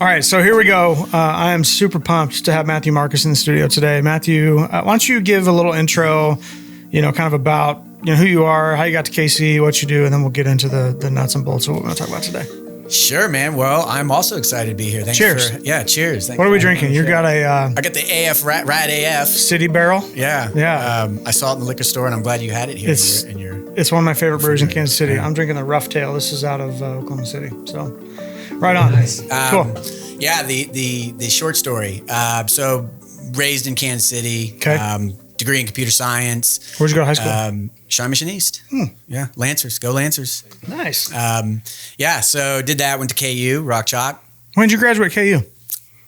All right, so here we go. I am super pumped to have Matthew Marcus in the studio today. Matthew, why don't you give a little intro, kind of about who you are, how you got to KC, what you do, and then we'll get into the nuts and bolts of what we're going to talk about today. Sure, man. Well, I'm also excited to be here. Thanks cheers. Cheers. What are we drinking? You got a... I got the AF, Rat AF. City Barrel? Yeah. I saw it in the liquor store, and I'm glad you had it here. It's one of my favorite breweries in Kansas City. I'm drinking the Rough Tail. This is out of Oklahoma City. So, right on. Nice. Cool. Yeah, the short story. So, raised in Kansas City. Okay. Degree in computer science. Where'd you go to high school? Shawnee Mission East. Yeah, Lancers. Go Lancers. Nice. So did that, went to KU, Rock Chalk. When did you graduate KU?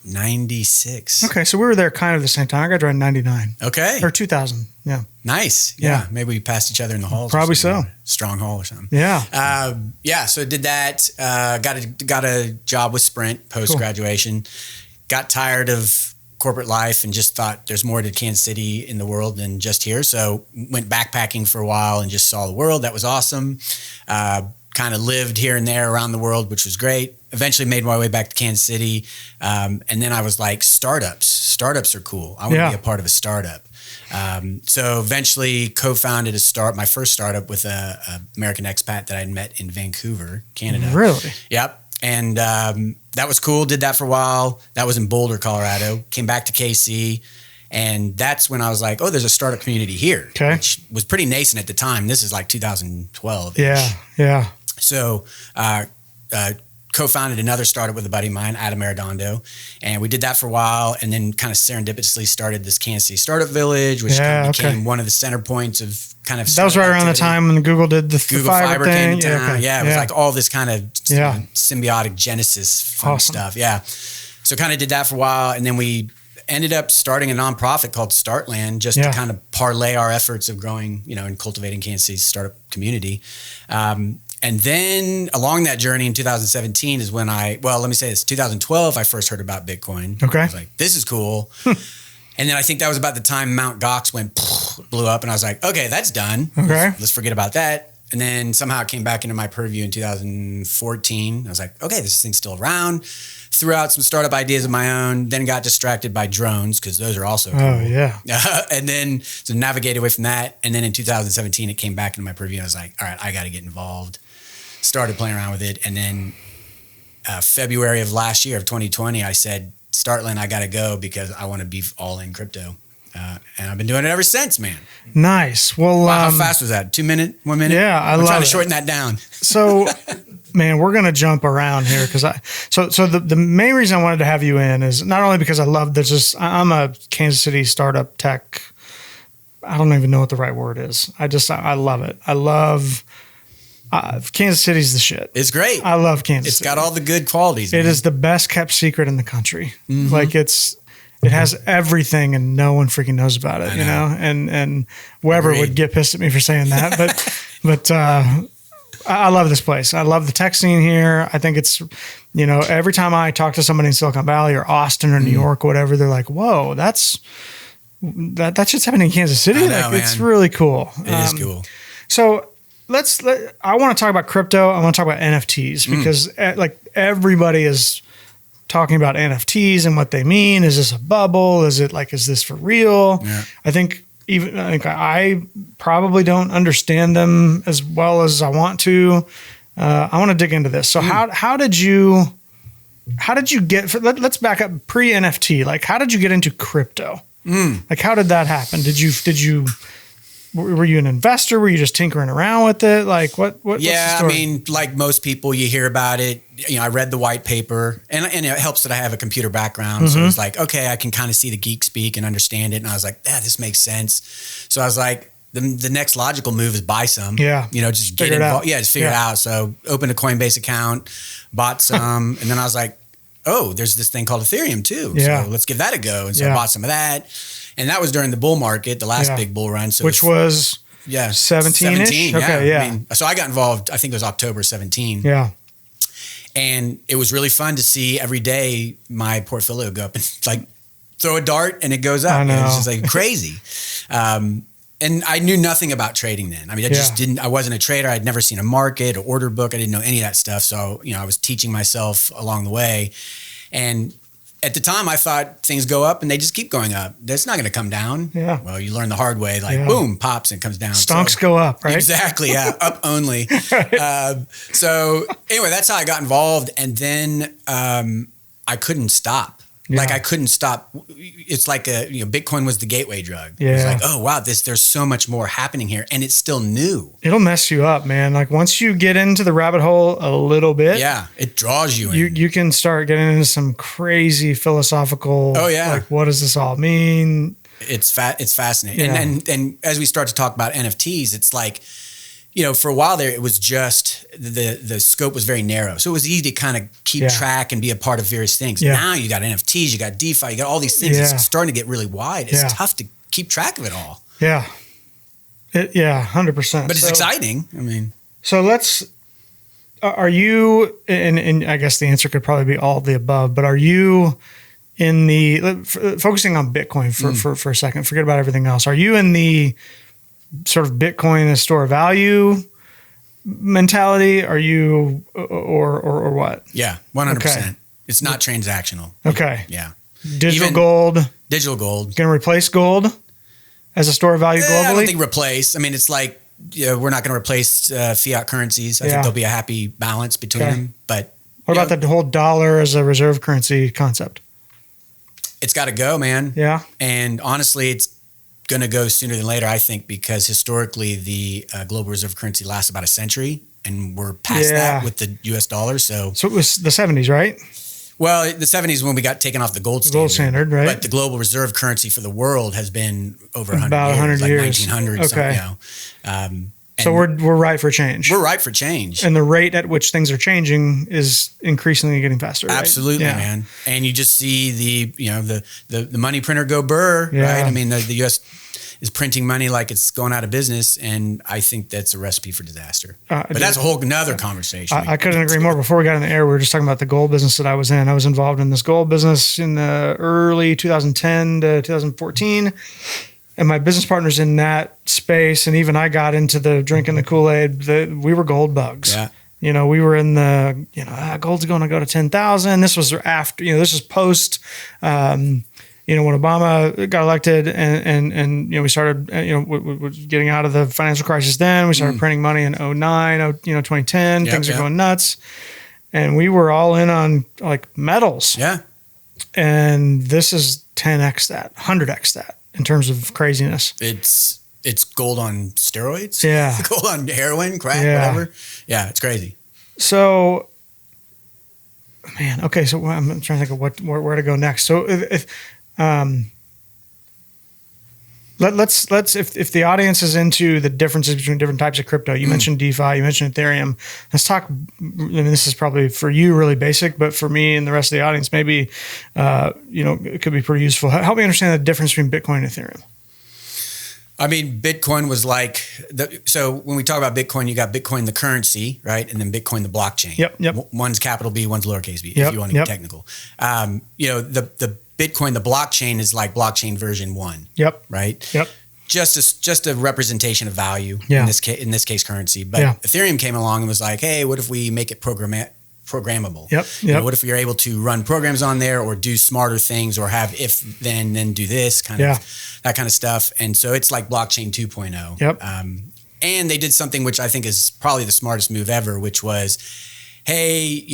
96. Okay, so we were there kind of the same time. I graduated in 99. Okay. Or 2000, yeah. Nice. Yeah. Maybe we passed each other in the halls. Probably so. Strong hall or something. Yeah. So did that. Got a job with Sprint post-graduation. Cool. Got tired of corporate life and just thought there's more to Kansas City in the world than just here. So went backpacking for a while and just saw the world. That was awesome. Kind of lived here and there around the world, which was great. Eventually made my way back to Kansas City. And then I was like, startups are cool. I want to be a part of a startup. So eventually co-founded my first startup with a American expat that I'd met in Vancouver, Canada. Really? Yep. And that was cool. Did that for a while. That was in Boulder, Colorado. Came back to KC. And that's when I was like, oh, there's a startup community here. Okay. Which was pretty nascent at the time. This is like 2012. Yeah. So co-founded another startup with a buddy of mine, Adam Arredondo. And we did that for a while and then kind of serendipitously started this Kansas City Startup Village, which kind of became one of the center points of kind of that was right around the time when Google did the fiber thing. Came to town. It was like all this kind of symbiotic genesis fun stuff. Yeah. So kind of did that for a while. And then we ended up starting a nonprofit called Startland just to kind of parlay our efforts of growing, and cultivating Kansas City's startup community. And then along that journey in 2017 is when 2012, I first heard about Bitcoin. Okay. I was like, this is cool. And then I think that was about the time Mount Gox blew up and I was like, okay, that's done. Okay. Let's forget about that. And then somehow it came back into my purview in 2014. I was like, okay, this thing's still around. Threw out some startup ideas of my own, then got distracted by drones because those are also cool. Oh, yeah. And then so navigated away from that. And then in 2017, it came back into my purview. I was like, all right, I got to get involved. Started playing around with it. And then February of last year of 2020, I said, Startland, I got to go because I want to be all in crypto. And I've been doing it ever since, man. Nice. Well, wow, how fast was that? 2 minutes, 1 minute? Yeah, I'm trying to shorten that down. So, man, we're going to jump around here because the main reason I wanted to have you in is not only because I love I'm a Kansas City startup tech. I don't even know what the right word is. I love it. I love Kansas City's the shit. It's great. I love Kansas City. It's got all the good qualities. It is the best kept secret in the country. Mm-hmm. Like it has everything and no one freaking knows about it, and Weber would get pissed at me for saying that, but I love this place. I love the tech scene here. I think it's, every time I talk to somebody in Silicon Valley or Austin or New York or whatever, they're like, whoa, that shit's happening in Kansas City. It's really cool. It is cool. So I want to talk about crypto. I want to talk about NFTs because everybody is talking about NFTs and what they mean. Is this a bubble? Is this for real? Yeah. I think I probably don't understand them as well as I want to. I want to dig into this. So how did you get, let's back up pre-NFT. Like, how did you get into crypto? Like, how did that happen? Were you an investor? Were you just tinkering around with it? Like what? Yeah, I mean, like most people, you hear about it. I read the white paper, and it helps that I have a computer background. Mm-hmm. So it's like, okay, I can kind of see the geek speak and understand it. And I was like, yeah, this makes sense. So I was like, the next logical move is buy some. Yeah, just get involved. Yeah, just figure it out. So opened a Coinbase account, bought some, and then I was like, oh, there's this thing called Etherium too. Yeah, so let's give that a go. And so I bought some of that. And that was during the bull market, the last big bull run. So which was 17-ish? Okay, yeah. I mean, so I got involved, I think it was October 17. Yeah. And it was really fun to see every day my portfolio go up and like throw a dart and it goes up. I know. And it's just like crazy. And I knew nothing about trading then. I mean, I wasn't a trader. I'd never seen a market or order book. I didn't know any of that stuff. So, I was teaching myself along the way. And at the time, I thought things go up and they just keep going up. That's not going to come down. Yeah. Well, you learn the hard way, like boom, pops and comes down. Stonks go up, right? Exactly. Yeah. Up only. So anyway, that's how I got involved. And then I couldn't stop. Yeah. Like I couldn't stop. It's like Bitcoin was the gateway drug. Yeah. It's like, oh wow, there's so much more happening here, and it's still new. It'll mess you up, man. Like once you get into the rabbit hole a little bit, yeah, it draws you in. You can start getting into some crazy philosophical. Oh yeah, like what does this all mean? It's fascinating. Yeah. And as we start to talk about NFTs, it's like, for a while there, it was just the scope was very narrow. So it was easy to kind of keep track and be a part of various things. Yeah. Now you got NFTs, you got DeFi, you got all these things. Yeah. It's starting to get really wide. It's tough to keep track of it all. Yeah. 100%. But it's exciting. I mean. So are you, and I guess the answer could probably be all of the above, but are you in focusing on Bitcoin for a second, forget about everything else. Are you in the sort of Bitcoin as store of value mentality? Are you or what? Yeah, 100%. Okay. It's not transactional. Okay. Yeah. Digital gold. Digital gold. Going to replace gold as a store of value globally? I don't think replace. I mean, it's like we're not going to replace fiat currencies. I think there'll be a happy balance between them. But what about the whole dollar as a reserve currency concept? It's got to go, man. Yeah. And honestly, it's going to go sooner than later, I think, because historically the global reserve currency lasts about a century, and we're past that with the U.S. dollar. So it was the 70s, right? Well, the 70s when we got taken off the gold standard. Gold standard, right? But the global reserve currency for the world has been over 100 about years, 100 like years. 1900. Okay. So we're ripe for change. We're ripe for change. And the rate at which things are changing is increasingly getting faster. Right? Absolutely, man. And you just see the money printer go burr, right? I mean, the U.S. is printing money like it's going out of business, and I think that's a recipe for disaster. But that's a whole another conversation. I couldn't agree more. Before we got in the air, we were just talking about the gold business that I was in. I was involved in this gold business in the early 2010 to 2014. And my business partners in that space, and even I got into the drinking the Kool-Aid. We were gold bugs. Yeah. We were in the, gold's going to go to 10,000. This was after, this was post, when Obama got elected and we started, getting out of the financial crisis then. We started printing money in 2009, 2010. Things are going nuts. And we were all in on like metals. Yeah. And this is 10x that, 100x that. In terms of craziness. It's gold on steroids. Yeah. Gold on heroin, crack, whatever. Yeah, it's crazy. So, man, okay. So I'm trying to think of where to go next. So if the audience is into the differences between different types of crypto, you mentioned DeFi, you mentioned Ethereum. Let's talk. I mean, this is probably for you really basic, but for me and the rest of the audience, maybe it could be pretty useful. Help me understand the difference between Bitcoin and Ethereum. I mean, Bitcoin was like so when we talk about Bitcoin, you got Bitcoin the currency, right, and then Bitcoin the blockchain. Yep. One's capital B, one's lowercase b. If you want to get technical, the Bitcoin, the blockchain is like blockchain version 1. Yep. Right. Yep. Just a representation of value in this case currency. But Ethereum came along and was like, hey, what if we make it programmable? Yep. What if you're able to run programs on there or do smarter things or have if then do this kind of that kind of stuff. And so it's like blockchain 2.0. Yep. And they did something which I think is probably the smartest move ever, which was, hey,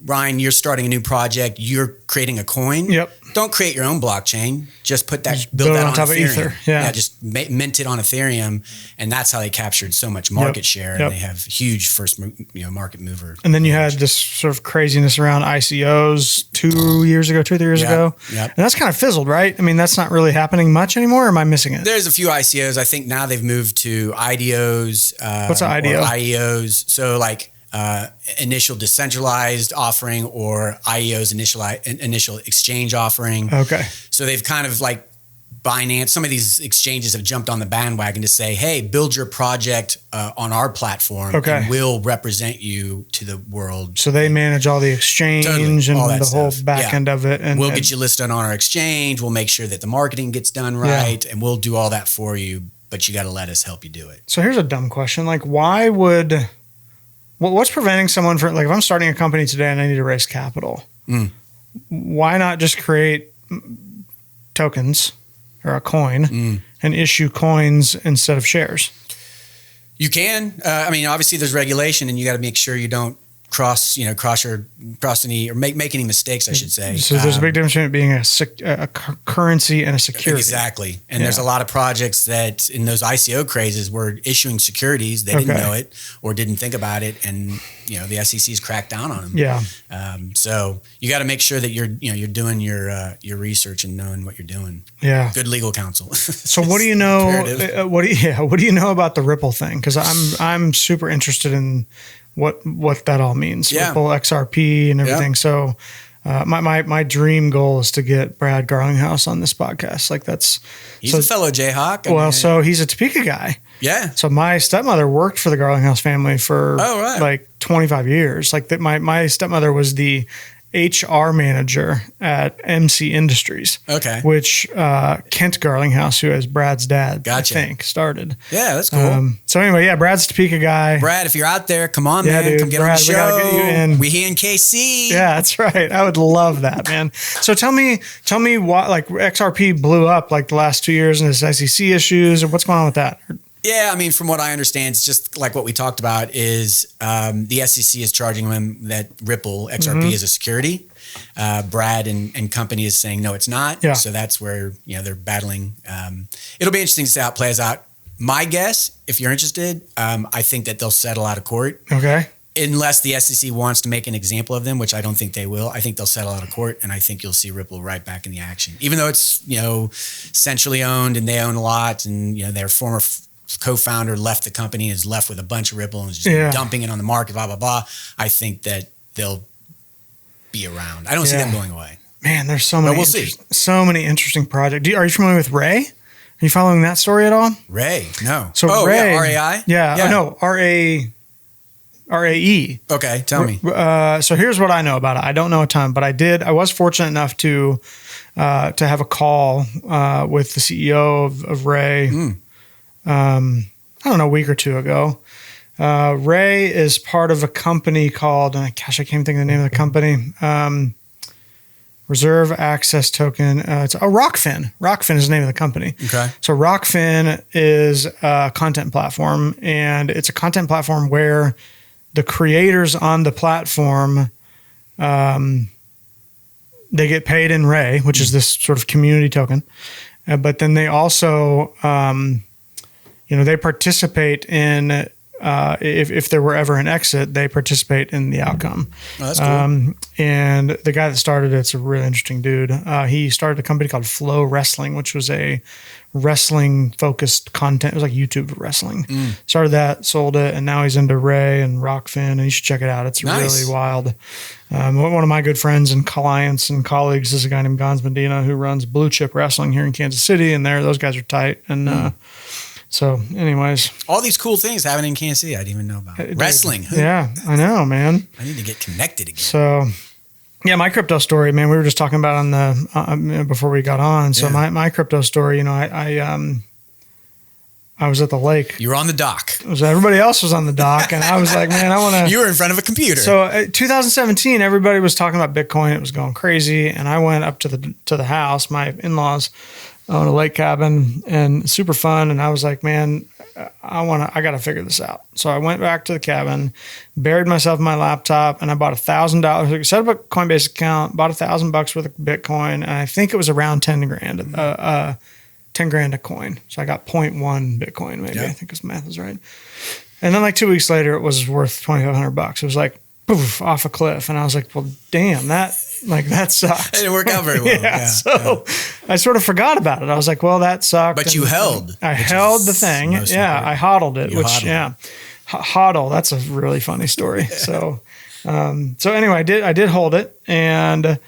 Ryan, you're starting a new project. You're creating a coin. Yep. Don't create your own blockchain. Just build that on top Ethereum. of Ether. Yeah. Just mint it on Ethereum, and that's how they captured so much market share. And they have huge first, market mover. And then you had this sort of craziness around ICOs 2 years ago, 2 or 3 years ago. Yep. And that's kind of fizzled, right? I mean, that's not really happening much anymore. Or am I missing it? There's a few ICOs. I think now they've moved to IDOs. What's an IDO? Or IEOs. So like initial decentralized offering or IEO's initial exchange offering. Okay. So they've kind of like Binance, some of these exchanges have jumped on the bandwagon to say, hey, build your project on our platform and we'll represent you to the world. So they manage all the exchange and the whole back end of it. And we'll get you listed on our exchange. We'll make sure that the marketing gets done right and we'll do all that for you, but you got to let us help you do it. So here's a dumb question. Like what's preventing someone from, like if I'm starting a company today and I need to raise capital, why not just create tokens or a coin and issue coins instead of shares? You can. I mean, obviously there's regulation, and you got to make sure you don't cross any or make any mistakes, I should say. So there's a big difference between it being a currency and a security. Exactly. And there's a lot of projects that in those ICO crazes were issuing securities. They didn't know it or didn't think about it. And, the SEC's cracked down on them. Yeah. So you got to make sure that you're doing your research and knowing what you're doing. Yeah. Good legal counsel. So what do you know? What do you know about the Ripple thing? Because I'm super interested in what that all means. Yeah. Ripple, XRP, and everything. Yeah. So my dream goal is to get Brad Garlinghouse on this podcast. Like he's a fellow Jayhawk. So he's a Topeka guy. Yeah. So my stepmother worked for the Garlinghouse family for like 25 years. Like my stepmother was the HR manager at MC Industries. Okay. Which Kent Garlinghouse, who is Brad's dad, I think, started. Yeah, that's cool. So anyway, Brad's a Topeka guy. Brad, if you're out there, come on, man. Dude, come get on the show. We gotta get you in. We here in KC. Yeah, that's right. I would love that, man. So tell me what, like, XRP blew up like the last 2 years and this SEC issues, or what's going on with that? Yeah, I mean, from what I understand, it's just like what we talked about is the SEC is charging them that Ripple XRP is a security. Brad and company is saying, no, it's not. Yeah. So that's where, they're battling. It'll be interesting to see how it plays out. My guess, if you're interested, I think that they'll settle out of court. Okay. Unless the SEC wants to make an example of them, which I don't think they will. I think they'll settle out of court, and I think you'll see Ripple right back in the action. Even though it's, centrally owned and they own a lot, and, their former co-founder left the company and is left with a bunch of Ripple and is just dumping it on the market, blah, blah, blah. I think that they'll be around. I don't see them going away. Man, there's so many, so many interesting projects. Are you familiar with Ray? Are you following that story at all? Ray, no. So Ray, RAI? Yeah. No, RAE. Okay, tell me. So here's what I know about it. I don't know a ton, but I was fortunate enough to have a call with the CEO of Ray. I don't know, a week or two ago. Ray is part of a company called, I can't think of the name of the company. Reserve Access Token. It's Rockfin. Rockfin is the name of the company. Okay. So Rockfin is a content platform, and it's a content platform where the creators on the platform, they get paid in Ray, which is this sort of community token. But then they also, they participate in, if there were ever an exit, they participate in the outcome. Oh, that's cool. And the guy that started it's a really interesting dude. He started a company called Flow Wrestling, which was a wrestling focused content. It was like YouTube wrestling. Started that, sold it, and now he's into Ray and Rockfin, and you should check it out. It's really wild. One of my good friends and clients and colleagues is a guy named Gons Medina who runs Blue Chip Wrestling here in Kansas City, and those guys are tight. And so anyways. All these cool things happening in Kansas City I didn't even know about. Wrestling. Yeah, I know, man. I need to get connected again. So, yeah, my crypto story, man, we were just talking about on the, before we got on. So my crypto story, I was at the lake. You were on the dock. Everybody else was on the dock, and I was like, man, I want to. You were in front of a computer. So 2017, everybody was talking about Bitcoin. It was going crazy, and I went up to the house. My in-laws own a lake cabin, and super fun. And I was like, man, I got to figure this out. So I went back to the cabin, buried myself in my laptop, and I bought $1,000. Set up a Coinbase account, bought $1,000 worth of Bitcoin, and I think it was around 10 grand. 10 grand a coin. So I got 0.1 Bitcoin, maybe. I think his math is right. And then like 2 weeks later, it was worth $2,500. It was like, poof, off a cliff. And I was like, well, damn, that sucks. It didn't work out very well. So I sort of forgot about it. I was like, well, that sucked. But you held. I held the thing. Yeah, I hodled it, hodl. That's a really funny story. So anyway, I did hold it. And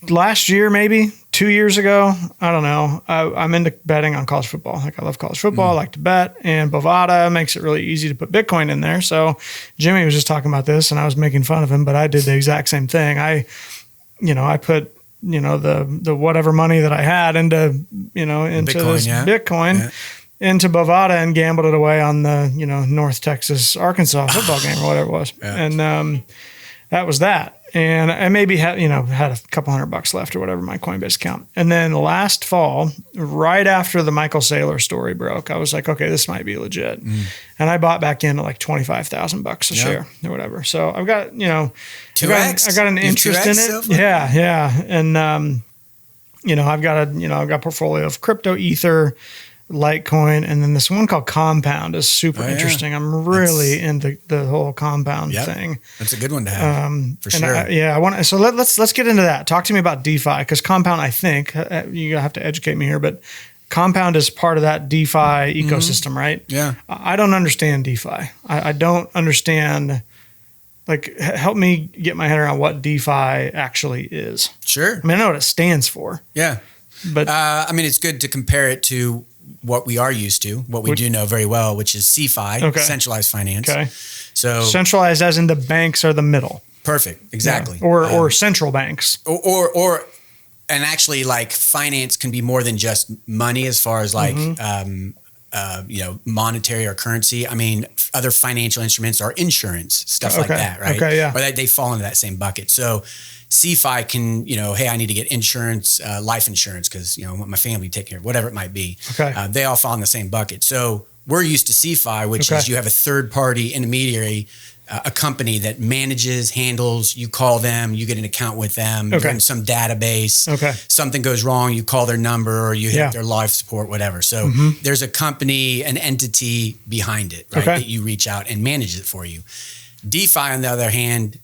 last year, maybe 2 years ago, I don't know. I'm into betting on college football. Like, I love college football. I like to bet, and Bovada makes it really easy to put Bitcoin in there. So Jimmy was just talking about this, and I was making fun of him, but I did the exact same thing. I put the whatever money that I had into Bitcoin. Into Bovada and gambled it away on the North Texas Arkansas football game or whatever it was, and that was that. And I maybe had a couple $100 left or whatever, my Coinbase account. And then last fall, right after the Michael Saylor story broke, I was like, okay, this might be legit. And I bought back in at like $25,000 a share or whatever. So I've got, I got an interest in it. Yeah. And, I've got a portfolio of crypto, Ether, Litecoin, and then this one called Compound is super interesting. I'm really into the whole Compound thing. That's a good one to have for sure. I want to. So let's get into that. Talk to me about DeFi, because Compound, I think you have to educate me here, but Compound is part of that DeFi ecosystem, right? Yeah. I don't understand DeFi. I don't understand. Like, help me get my head around what DeFi actually is. Sure. I mean, I know what it stands for. Yeah. But it's good to compare it to what we are used to, what we do know very well, which is CeFi, centralized finance. Okay. So centralized as in the banks are the middle. Perfect. Exactly. Yeah. Or central banks. And actually, like, finance can be more than just money as far as like, monetary or currency. I mean, other financial instruments are insurance, stuff like that, right? Okay, yeah. Or they fall into that same bucket. So CeFi can, hey, I need to get insurance, life insurance, because, I want my family to take care of whatever it might be. Okay. They all fall in the same bucket. So we're used to CeFi, which is you have a third-party intermediary, a company that manages, handles, you call them, you get an account with them, you're in some database. Okay. Something goes wrong, you call their number or you hit their live support, whatever. So there's a company, an entity behind it, right? That you reach out and manages it for you. DeFi, on the other hand,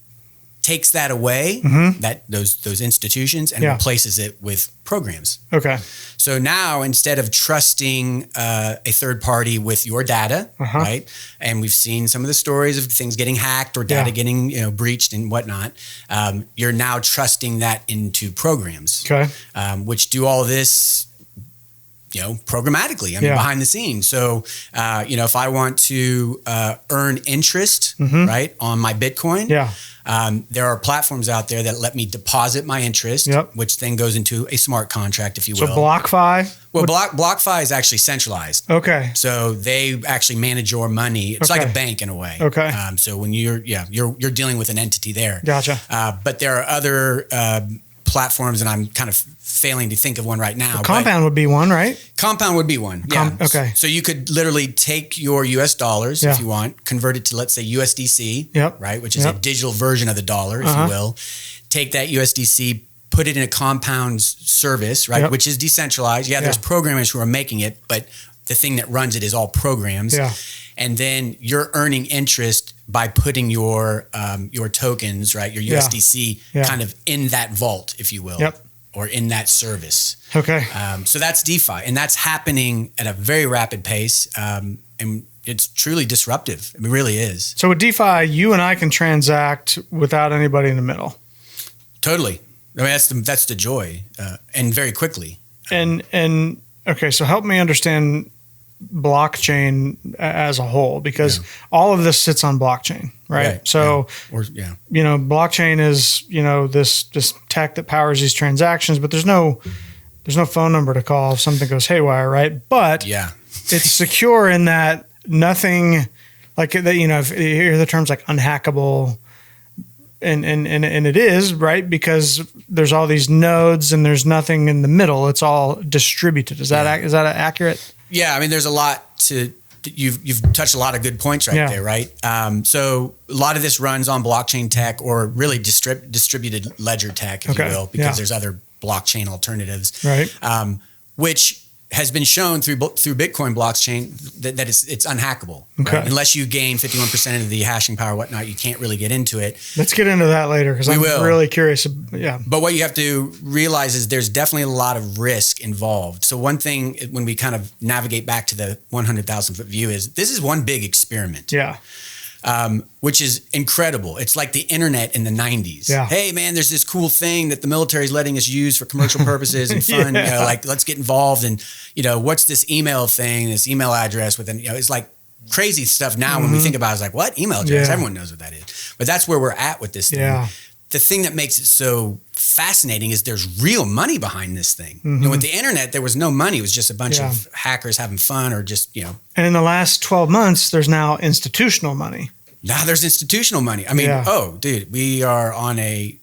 takes that away, that those institutions, and replaces it with programs. Okay. So now, instead of trusting a third party with your data, right? And we've seen some of the stories of things getting hacked or data getting breached and whatnot. You're now trusting that into programs, which do all this, programmatically. I mean, behind the scenes. So, if I want to earn interest, right, on my Bitcoin, there are platforms out there that let me deposit my interest, which then goes into a smart contract, if you will. So BlockFi? Well, BlockFi is actually centralized. Okay. So they actually manage your money. It's like a bank in a way. Okay. So when you're dealing with an entity there. Gotcha. But there are other platforms, and I'm kind of failing to think of one right now. Compound would be one, right? Compound would be one. Yeah. Okay. So you could literally take your US dollars, if you want, convert it to, let's say, USDC, right? Which is a digital version of the dollar, if you will. Take that USDC, put it in a Compound service, right? Which is decentralized. Yeah, there's programmers who are making it, but the thing that runs it is all programs. Yeah. And then you're earning interest by putting your tokens, right, your USDC, kind of in that vault, if you will, or in that service. Okay. So that's DeFi, and that's happening at a very rapid pace, and it's truly disruptive. It really is. So with DeFi, you and I can transact without anybody in the middle. Totally. I mean, that's the joy, and very quickly. And okay, so help me understand blockchain as a whole, because all of this sits on blockchain, right? So, blockchain is, this tech that powers these transactions, but there's no phone number to call if something goes haywire, right? But it's secure in that nothing like that, if you hear the terms like unhackable, and it is, right? Because there's all these nodes and there's nothing in the middle. It's all distributed. Is that accurate? Yeah, I mean, there's a lot you've touched a lot of good points there, right? So a lot of this runs on blockchain tech, or really distributed ledger tech, if you will, because there's other blockchain alternatives, right? Which has been shown through Bitcoin blockchain that it's unhackable. Okay. Right? Unless you gain 51% of the hashing power, whatnot, you can't really get into it. Let's get into that later, because I'm really curious. Yeah. But what you have to realize is there's definitely a lot of risk involved. So one thing, when we kind of navigate back to the 100,000 foot view, is this is one big experiment. Yeah. Which is incredible. It's like the internet in the 90s. Yeah. Hey, man, there's this cool thing that the military is letting us use for commercial purposes and fun. Let's get involved. And, what's this email thing, this email address with it's like crazy stuff now when we think about it. It's like, what? Email address? Yeah. Everyone knows what that is. But that's where we're at with this thing. Yeah. The thing that makes it so fascinating is there's real money behind this thing. With the internet, there was no money. It was just a bunch of hackers having fun, or just, And in the last 12 months, there's now institutional money. Now there's institutional money. I mean, oh, dude, we are on a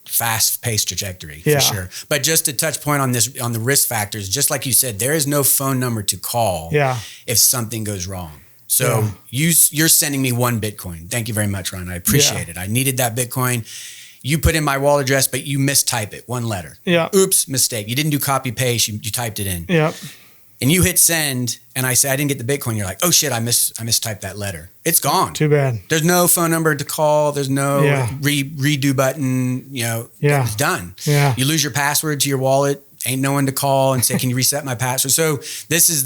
fast-paced trajectory for sure. But just to touch point on this, on the risk factors, just like you said, there is no phone number to call if something goes wrong. So you're sending me 1 Bitcoin. Thank you very much, Ron. I appreciate it. I needed that Bitcoin. You put in my wallet address, but you mistype it, 1 letter. Yeah. Oops, mistake. You didn't do copy paste. You typed it in. Yeah. And you hit send, and I say I didn't get the Bitcoin. You're like, oh shit, I mistyped that letter. It's gone. Too bad. There's no phone number to call. There's no redo button. You know, it's done. Yeah. You lose your password to your wallet. Ain't no one to call and say, can you reset my password? So this is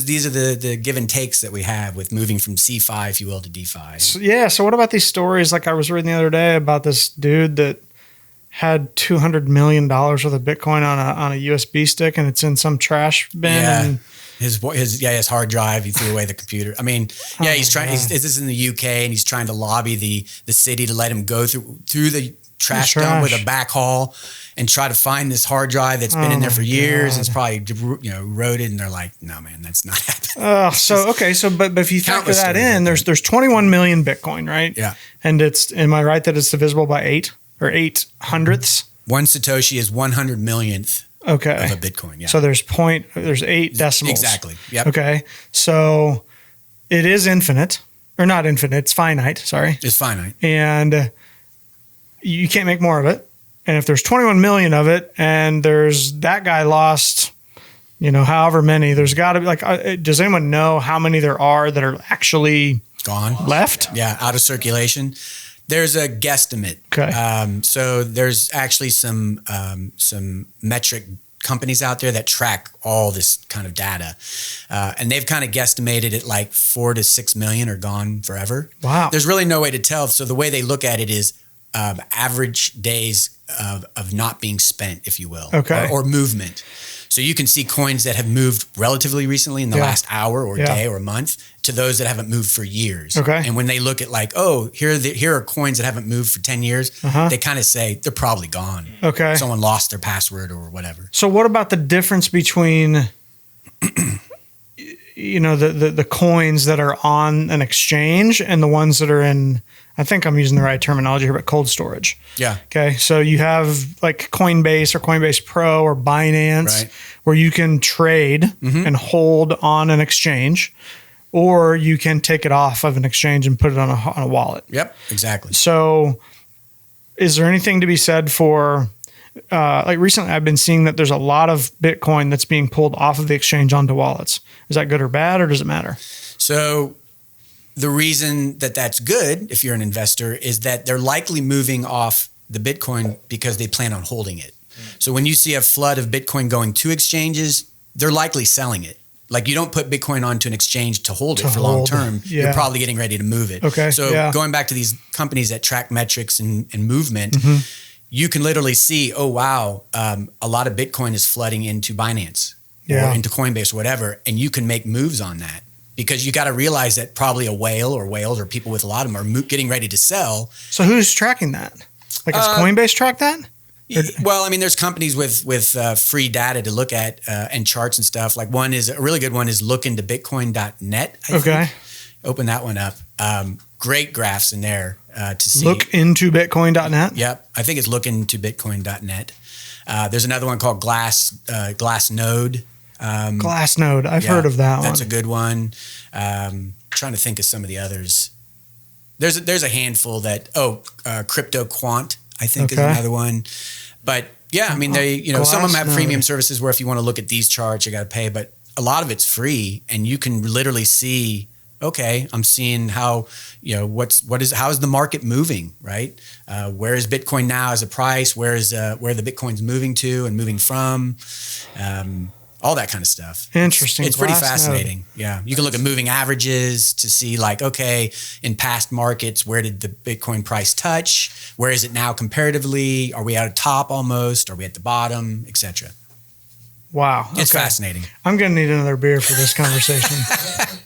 these are the give and takes that we have with moving from C5, if you will, to D5. So what about these stories? Like I was reading the other day about this dude that had $200 million worth of Bitcoin on a USB stick, and it's in some trash bin. Yeah. And his hard drive. He threw away the computer. I mean, he's trying. This is in the UK, and he's trying to lobby the city to let him go through the trash dump with a backhaul and try to find this hard drive that's been in there for years. It's probably eroded, and they're like, no, man, that's not happening. But if you factor that in, there's 21 million Bitcoin, right? Yeah, and am I right that it's divisible by 8 or 8/100ths? 1 Satoshi is 100 millionth. Okay. Of a Bitcoin, yeah. So there's 8 decimals. Exactly. Yep. Okay. So it is infinite, or not infinite. It's finite. Sorry. It's finite, and you can't make more of it. And if there's 21 million of it, and that guy lost, however many, there's got to be does anyone know how many there are that are actually gone, left? Yeah, out of circulation. There's a guesstimate. Okay. So there's actually some metric companies out there that track all this kind of data, and they've kind of guesstimated it like 4 to 6 million are gone forever. Wow. There's really no way to tell. So the way they look at it is average days of not being spent, if you will, or movement. So you can see coins that have moved relatively recently in the last hour or day or month to those that haven't moved for years. Okay. And when they look at here are coins that haven't moved for 10 years, they kind of say they're probably gone. Okay. Someone lost their password or whatever. So what about the difference between the coins that are on an exchange and the ones that are in, I think I'm using the right terminology here, but cold storage. Yeah. Okay. So you have like Coinbase or Coinbase Pro or Binance where you can trade and hold on an exchange, or you can take it off of an exchange and put it on a wallet. Yep, exactly. So is there anything to be said for, recently I've been seeing that there's a lot of Bitcoin that's being pulled off of the exchange onto wallets. Is that good or bad, or does it matter? So the reason that that's good, if you're an investor, is that they're likely moving off the Bitcoin because they plan on holding it. So when you see a flood of Bitcoin going to exchanges, they're likely selling it. Like you don't put Bitcoin onto an exchange to hold it for long term. Yeah. You're probably getting ready to move it. Okay. So going back to these companies that track metrics and movement, you can literally see, oh, wow, a lot of Bitcoin is flooding into Binance or into Coinbase or whatever, and you can make moves on that. Because you got to realize that probably a whale or whales or people with a lot of them are getting ready to sell. So who's tracking that? Like, does Coinbase track that? Well, I mean, there's companies with free data to look at and charts and stuff. Like a really good one is lookintobitcoin.net. I think. Open that one up. Great graphs in there to see. Lookintobitcoin.net? Yep. I think it's lookintobitcoin.net. There's another one called Glassnode. Glassnode. I've heard of that one. That's a good one. Trying to think of some of the others. There's a handful that, Crypto Quant, I think is another one. But yeah, I mean, some of them have premium services where if you want to look at these charts, you got to pay, but a lot of it's free and you can literally see, okay, I'm seeing how, how is the market moving, right? Where is Bitcoin now as a price? Where the Bitcoin's moving to and moving from? All that kind of stuff. Interesting. It's pretty fascinating. Yeah. You can look at moving averages to see in past markets, where did the Bitcoin price touch? Where is it now comparatively? Are we at a top almost? Are we at the bottom, et cetera? Wow. It's fascinating. I'm going to need another beer for this conversation.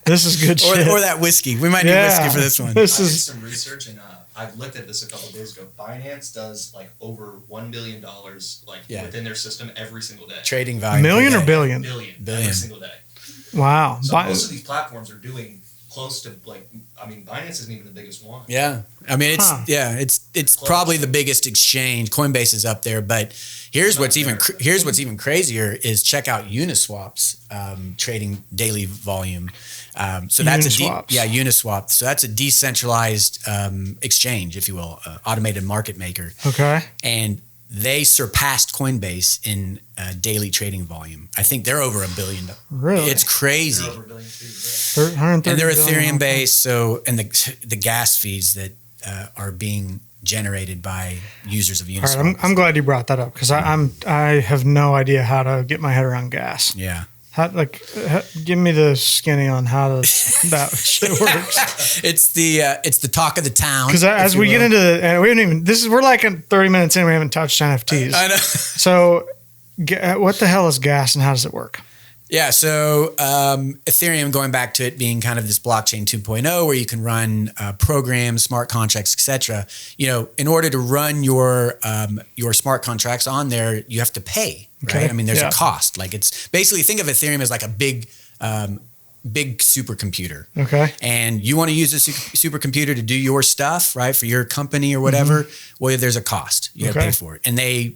This is good shit. Or that whiskey. We might need whiskey for this one. I did some research and I've looked at this a couple of days ago. Binance does over $1 billion within their system every single day. Trading value. Million or billion? Billion every single day. Wow. So most of these platforms are doing close to like, I mean, Binance isn't even the biggest one. Yeah. I mean, it's probably the biggest exchange. Coinbase is up there, but here's what's even crazier is check out Uniswap's trading daily volume. So that's Uniswap. So that's a decentralized exchange, if you will, automated market maker. Okay. And they surpassed Coinbase in daily trading volume. I think they're over $1 billion. Really? It's crazy. They're over $1 billion too, and they're Ethereum based. So, and the gas fees that are being generated by users of Uniswap. All right, I'm glad you brought that up because I have no idea how to get my head around gas. Yeah. Give me the skinny on how that shit works. It's the talk of the town. Because as we get into we're like 30 minutes in, we haven't touched NFTs. I know. So, what the hell is gas and how does it work? Yeah, so Ethereum, going back to it being kind of this blockchain 2.0, where you can run programs, smart contracts, etc. You know, in order to run your smart contracts on there, you have to pay. Right? Okay. I mean, there's a cost. Like it's basically think of Ethereum as like a big supercomputer. Okay. And you want to use a supercomputer to do your stuff, right, for your company or whatever. Mm-hmm. Well, there's a cost. You got to pay for it, and they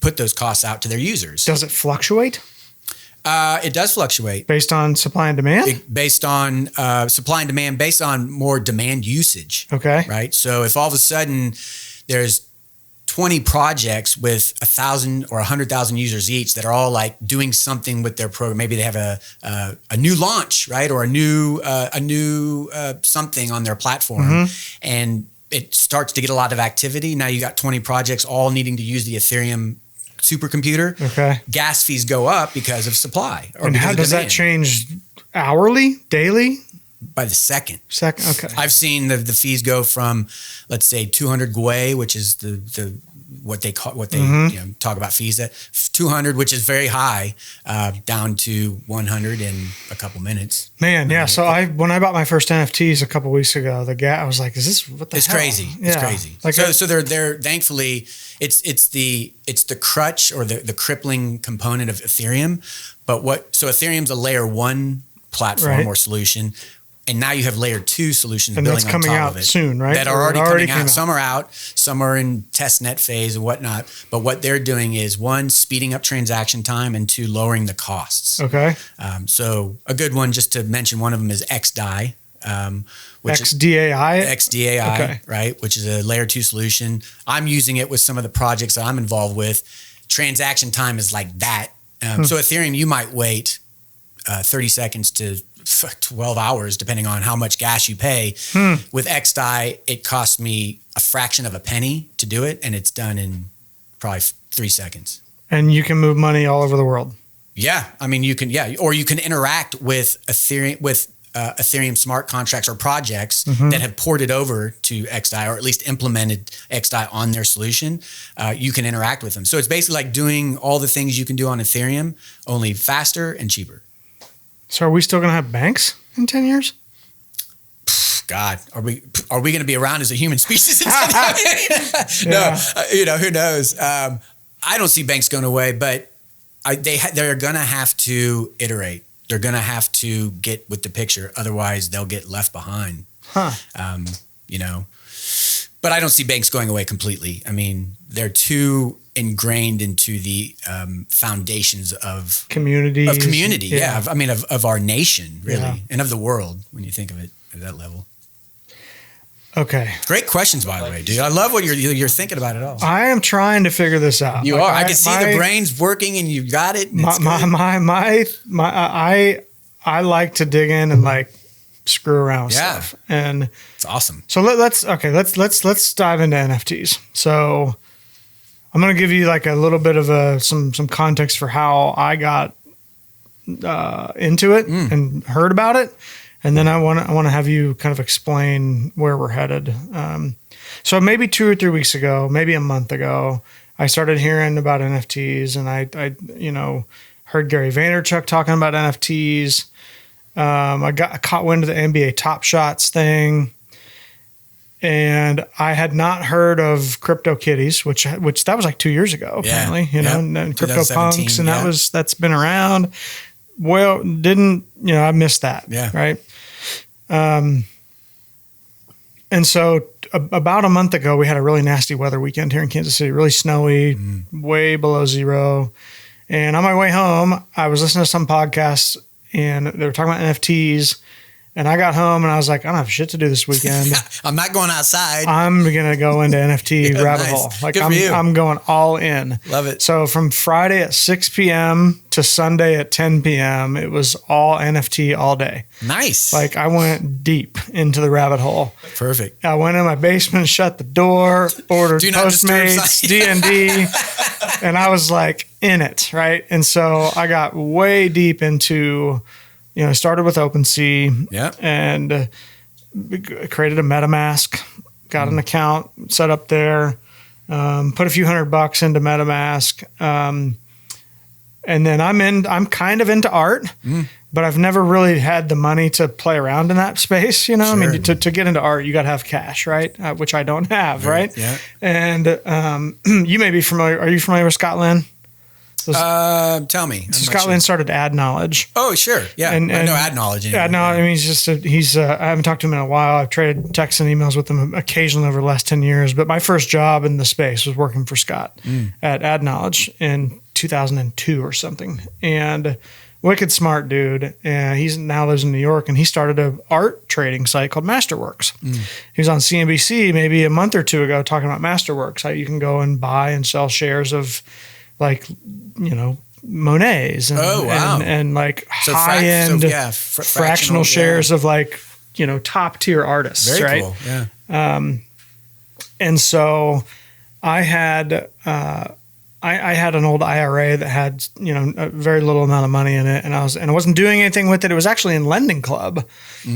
put those costs out to their users. Does it fluctuate? It does fluctuate. Based on supply and demand? Based on supply and demand, based on more demand usage. Okay. Right? So if all of a sudden there's 20 projects with 1,000 or 100,000 users each that are all like doing something with their program, maybe they have a new launch, right? Or a new something on their platform, and it starts to get a lot of activity. Now you got 20 projects all needing to use the Ethereum supercomputer. Okay. Gas fees go up because of supply. And how does that change? Hourly? Daily? By the second. Okay. I've seen the fees go from, let's say, 200 gwei, which is the what they talk about fees at 200, which is very high, down to 100 in a couple minutes. Man, yeah. So when I bought my first NFTs a couple weeks ago, I was like, "Is this what the hell?" Crazy. Yeah. It's crazy. Like so they're thankfully it's the crutch or the crippling component of Ethereum, so Ethereum's a layer 1 platform or solution. And now you have layer 2 solutions and building that's coming on top out of it soon, right? That are already coming out. Some are out, some are in test net phase and whatnot. But what they're doing is 1, speeding up transaction time, and 2, lowering the costs. Okay. So a good one, just to mention one of them, is XDAI. XDAI? XDAI, okay. Right? Which is a layer 2 solution. I'm using it with some of the projects that I'm involved with. Transaction time is like that. So Ethereum, you might wait 30 seconds to 12 hours, depending on how much gas you pay. With XDAI, it costs me a fraction of a penny to do it, and it's done in probably 3 seconds. And you can move money all over the world. Yeah, I mean, you can. Yeah, or you can interact with Ethereum smart contracts or projects that have ported over to XDAI, or at least implemented XDAI on their solution. You can interact with them. So it's basically like doing all the things you can do on Ethereum, only faster and cheaper. So are we still going to have banks in 10 years? God, are we going to be around as a human species in 10 years? No, who knows? I don't see banks going away, but they're going to have to iterate. They're going to have to get with the picture. Otherwise, they'll get left behind. But I don't see banks going away completely. I mean, they're too ingrained into the foundations of community. Yeah. Of our nation, really, and of the world, when you think of it at that level. Okay. Great questions, by the way, dude. I love what you're thinking about it all. I am trying to figure this out. You are. I can see the brain's working, and you got it. I like to dig in and like screw around with stuff, and it's awesome. So let's dive into NFTs. So I'm going to give you like a little bit of some context for how I got into it and heard about it. And then I want to have you kind of explain where we're headed. So maybe 2 or 3 weeks ago, maybe a month ago, I started hearing about NFTs, and I heard Gary Vaynerchuk talking about NFTs. I caught wind of the NBA Top Shots thing, and I had not heard of CryptoKitties, which that was like 2 years ago, apparently. And CryptoPunks, and that's been around. Well, I missed that. Yeah. Right. And so about a month ago, we had a really nasty weather weekend here in Kansas City, really snowy, way below zero. And on my way home, I was listening to some podcasts and they were talking about NFTs. And I got home and I was like, I don't have shit to do this weekend. I'm not going outside. I'm going to go into NFT rabbit hole. Like I'm going all in. Love it. So from Friday at 6 p.m. to Sunday at 10 p.m., it was all NFT all day. Nice. Like I went deep into the rabbit hole. Perfect. I went in my basement, shut the door, ordered Postmates, D&D, and I was like in it, right? And so I got way deep into... I started with OpenSea and created a MetaMask, got an account set up there, put a few $100 into MetaMask. And then I'm kind of into art, but I've never really had the money to play around in that space. Sure. I mean, to get into art, you got to have cash, right? Which I don't have, right? Yeah. And you may be familiar. Are you familiar with Scott Lynn? Tell me. So Scott Lynn started Ad Knowledge. Oh, sure. Yeah. I know Ad Knowledge. Anyway. Ad Knowledge. I mean, I haven't talked to him in a while. I've traded texts and emails with him occasionally over the last 10 years. But my first job in the space was working for Scott at Ad Knowledge in 2002 or something. And wicked smart dude. And he now lives in New York. And he started an art trading site called Masterworks. He was on CNBC maybe a month or two ago talking about Masterworks, how you can go and buy and sell shares of like, Monets and like so high-end fractional shares of like, top tier artists. Very right? Cool. Yeah. And so I had, I had an old IRA that had, a very little amount of money in it. And I wasn't doing anything with it. It was actually in Lending Club,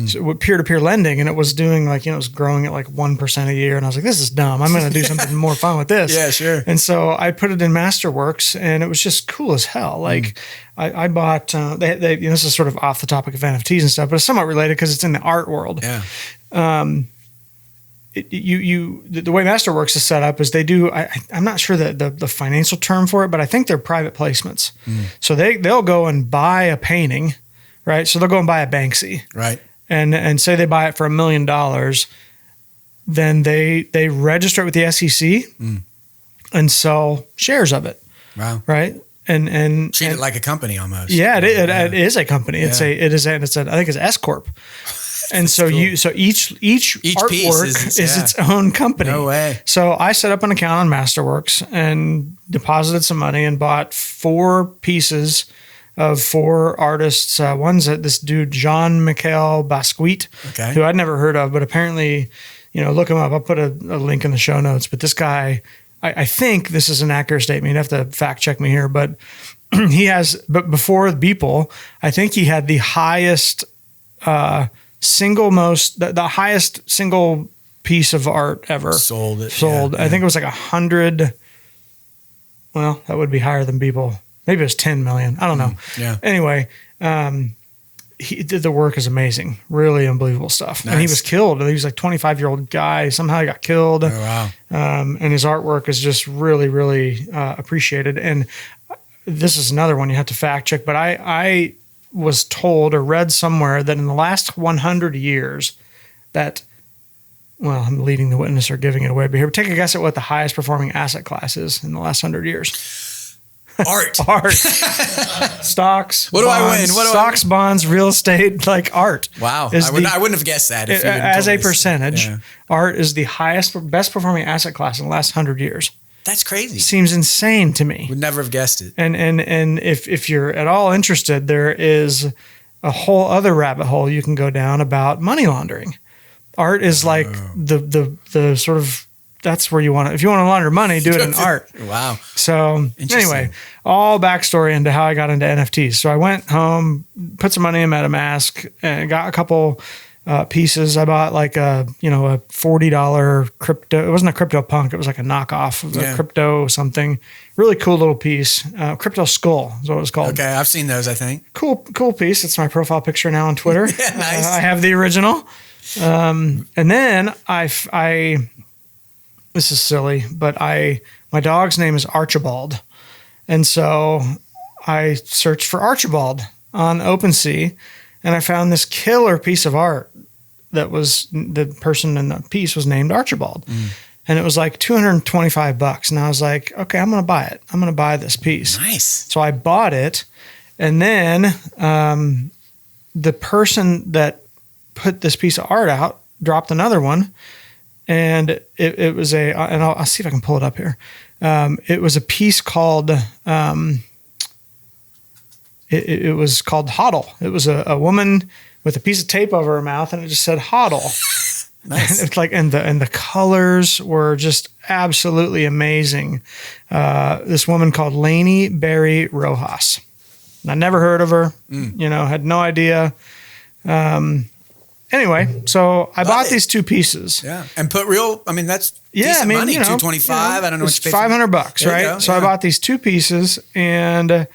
so with peer-to-peer lending. And it was doing like, it was growing at like 1% a year. And I was like, this is dumb. I'm going to do something more fun with this. Yeah, sure. And so I put it in Masterworks and it was just cool as hell. Like I bought, this is sort of off the topic of NFTs and stuff, but it's somewhat related because it's in the art world. Yeah. The way Masterworks is set up is they do. I'm not sure the financial term for it, but I think they're private placements. So they'll go and buy a painting, right? So they'll go and buy a Banksy, right? And say they buy it for $1 million, then they register it with the SEC and sell shares of it. Wow! Right? And treat it like a company almost. Yeah, it is a company. I think it's S corp. And so cool. Each artwork is its own company. No way. So I set up an account on Masterworks and deposited some money and bought 4 pieces of 4 artists. One's this dude, Mikhail Basquite, who I'd never heard of, but apparently, look him up. I'll put a link in the show notes. But this guy, I think this is an accurate statement. You'd have to fact check me here, but but before Beeple, I think he had the highest the highest single piece of art ever sold. Yeah. I think it was like 100. Well, that would be higher than Beeple. Maybe it was 10 million. I don't know. Yeah. Anyway, the work is amazing. Really unbelievable stuff. Nice. And he was killed. He was like a 25-year-old guy. Somehow he got killed. Oh, wow. And his artwork is just really, really appreciated. And this is another one you have to fact check, but I was told or read somewhere that in the last 100 years that, well, I'm leading the witness or giving it away, but here, take a guess at what the highest performing asset class is in the last 100 years. Art. Stocks. What bonds, do I win? Stocks, bonds, real estate, like art. Wow. I wouldn't have guessed that. If as a percentage, art is the best performing asset class in the last 100 years. That's crazy. Seems insane to me. Would never have guessed it. And if you're at all interested, there is a whole other rabbit hole you can go down about money laundering. Art is like the sort of, that's where you want to, if you want to launder money, do it in art. Wow. So anyway, all backstory into how I got into NFTs. So I went home, put some money in MetaMask and got a couple pieces. I bought like a $40 crypto. It wasn't a crypto punk. It was like a knockoff of a crypto something. Really cool little piece. Crypto skull is what it was called. Okay, I've seen those. I think cool piece. It's my profile picture now on Twitter. Yeah, nice. I have the original. And then this is silly, but my dog's name is Archibald, and so I searched for Archibald on OpenSea. And I found this killer piece of art that was the person in the piece was named Archibald. And it was like $225. And I was like, okay, I'm going to buy it. I'm going to buy this piece. Nice. So I bought it. And then the person that put this piece of art out dropped another one. And it was and I'll see if I can pull it up here. It was a piece called, it was called Hodl. It was a woman with a piece of tape over her mouth, and it just said Hodl. Nice. It's like, and the colors were just absolutely amazing. This woman called Lainey Berry Rojas. And I never heard of her, had no idea. Anyway, so I bought these two pieces. Yeah. And that's decent money, $225. I don't know what you paid. $500, right? So I bought these two pieces, and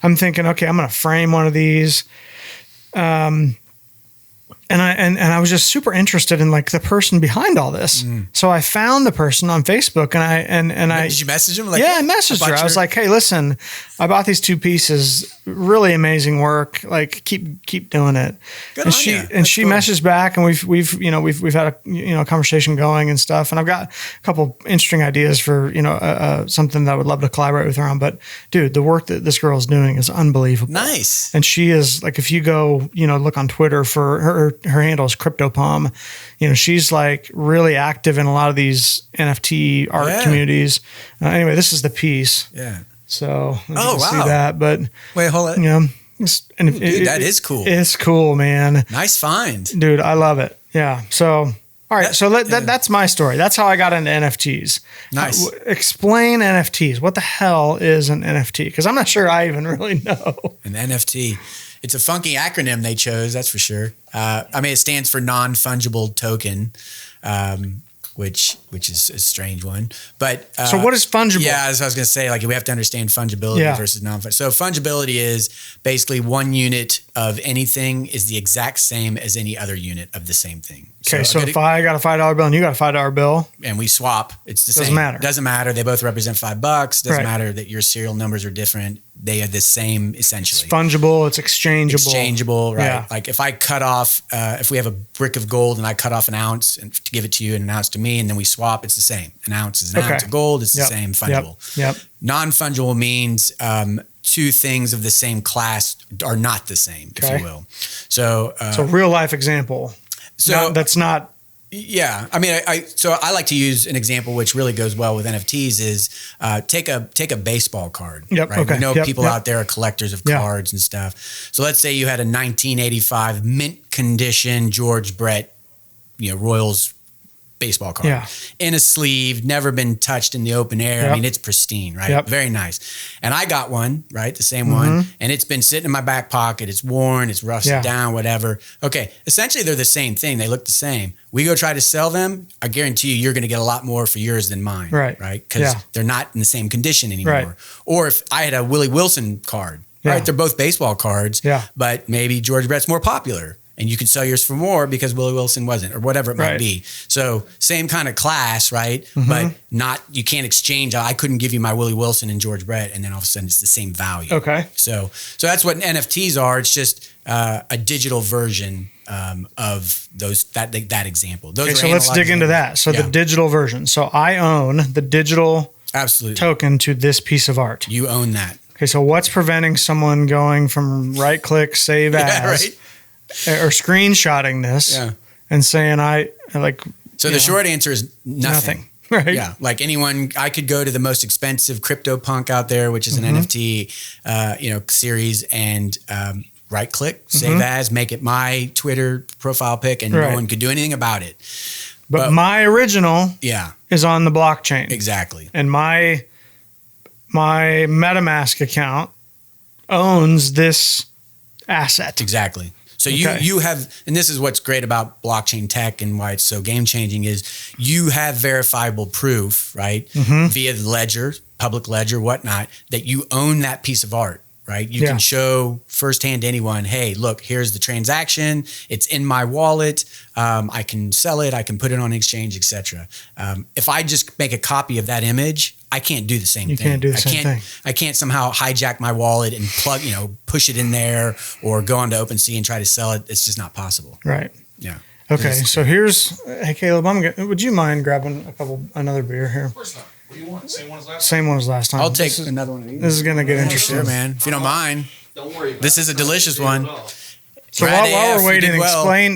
I'm thinking, okay, I'm going to frame one of these. And I was just super interested in like the person behind all this. So I found the person on Facebook, and I did you message him? I messaged her. I was like, hey, listen, I bought these two pieces, really amazing work. Like keep doing it. Good and on she ya. and That's she cool. messaged back, and we've had a conversation going and stuff. And I've got a couple interesting ideas for something that I would love to collaborate with her on. But dude, the work that this girl is doing is unbelievable. Nice. And she is like, if you go look on Twitter for her handle is CryptoPalm. She's like really active in a lot of these NFT art communities. Anyway, this is the piece. Yeah. So you wow. see that, but wait, hold on. Dude, that is cool. It's cool, man. Nice find. Dude, I love it. Yeah. So, all right. That's my story. That's how I got into NFTs. Nice. Explain NFTs. What the hell is an NFT? Because I'm not sure I even really know. An NFT. It's a funky acronym they chose, that's for sure. It stands for non-fungible token, which is a strange one. But so what is fungible? Yeah, as I was going to say, like we have to understand fungibility versus non-fungible. So fungibility is basically one unit of anything is the exact same as any other unit of the same thing. Okay, so if I got a $5 bill and you got a $5 bill, and we swap, it's the same. Doesn't matter. Doesn't matter. They both represent $5. Doesn't matter that your serial numbers are different. They are the same essentially. It's fungible. It's exchangeable. Exchangeable, right? Yeah. Like if I cut off, if we have a brick of gold and I cut off an ounce and to give it to you and an ounce to me, and then we swap, it's the same. An ounce is an ounce of gold. It's the same, fungible. Yep. Non-fungible means two things of the same class are not the same, if you will. So, real life example. So that's not. Yeah, so I like to use an example which really goes well with NFTs is take a baseball card. Yep. Right? Okay. We know people out there are collectors of cards and stuff. So let's say you had a 1985 mint condition George Brett, Royals baseball card in a sleeve, never been touched in the open air. Yep. It's pristine, right? Yep. Very nice. And I got one, right? The same one. And it's been sitting in my back pocket. It's worn, it's rusted down, whatever. Okay. Essentially they're the same thing. They look the same. We go try to sell them. I guarantee you're going to get a lot more for yours than mine. Right. Because they're not in the same condition anymore. Right. Or if I had a Willie Wilson card, right? They're both baseball cards, but maybe George Brett's more popular. And you can sell yours for more because Willie Wilson wasn't, or whatever it might be. So same kind of class, right? But you can't exchange. I couldn't give you my Willie Wilson and George Brett, and then all of a sudden it's the same value. Okay. So that's what NFTs are. It's just a digital version of that example. So let's dig into that. So the digital version. So I own the digital token to this piece of art. You own that. Okay. So what's preventing someone going from right click, save as, or screenshotting this and saying So the short answer is nothing. Right. Yeah. Like anyone, I could go to the most expensive CryptoPunk out there, which is an NFT, series, and right click, save as, make it my Twitter profile pic, and no one could do anything about it. But my original is on the blockchain. Exactly. And my MetaMask account owns this asset. Exactly. So you have, and this is what's great about blockchain tech and why it's so game changing is you have verifiable proof, right? Via the ledger, public ledger, whatnot, that you own that piece of art, right? You can show firsthand to anyone, hey, look, here's the transaction. It's in my wallet. I can sell it. I can put it on exchange, etc. If I just make a copy of that image, I can't do the same thing. You can't do the same thing. I can't somehow hijack my wallet and push it in there or go onto OpenSea and try to sell it. It's just not possible. Right. Yeah. Okay, so hey Caleb, would you mind grabbing another beer here? Of course not. What do you want? Same one as last Same one as last time. I'll take another one of these. This is going to get interesting. Sure, man. If you don't mind. Don't worry about this is a delicious one. So while we're waiting,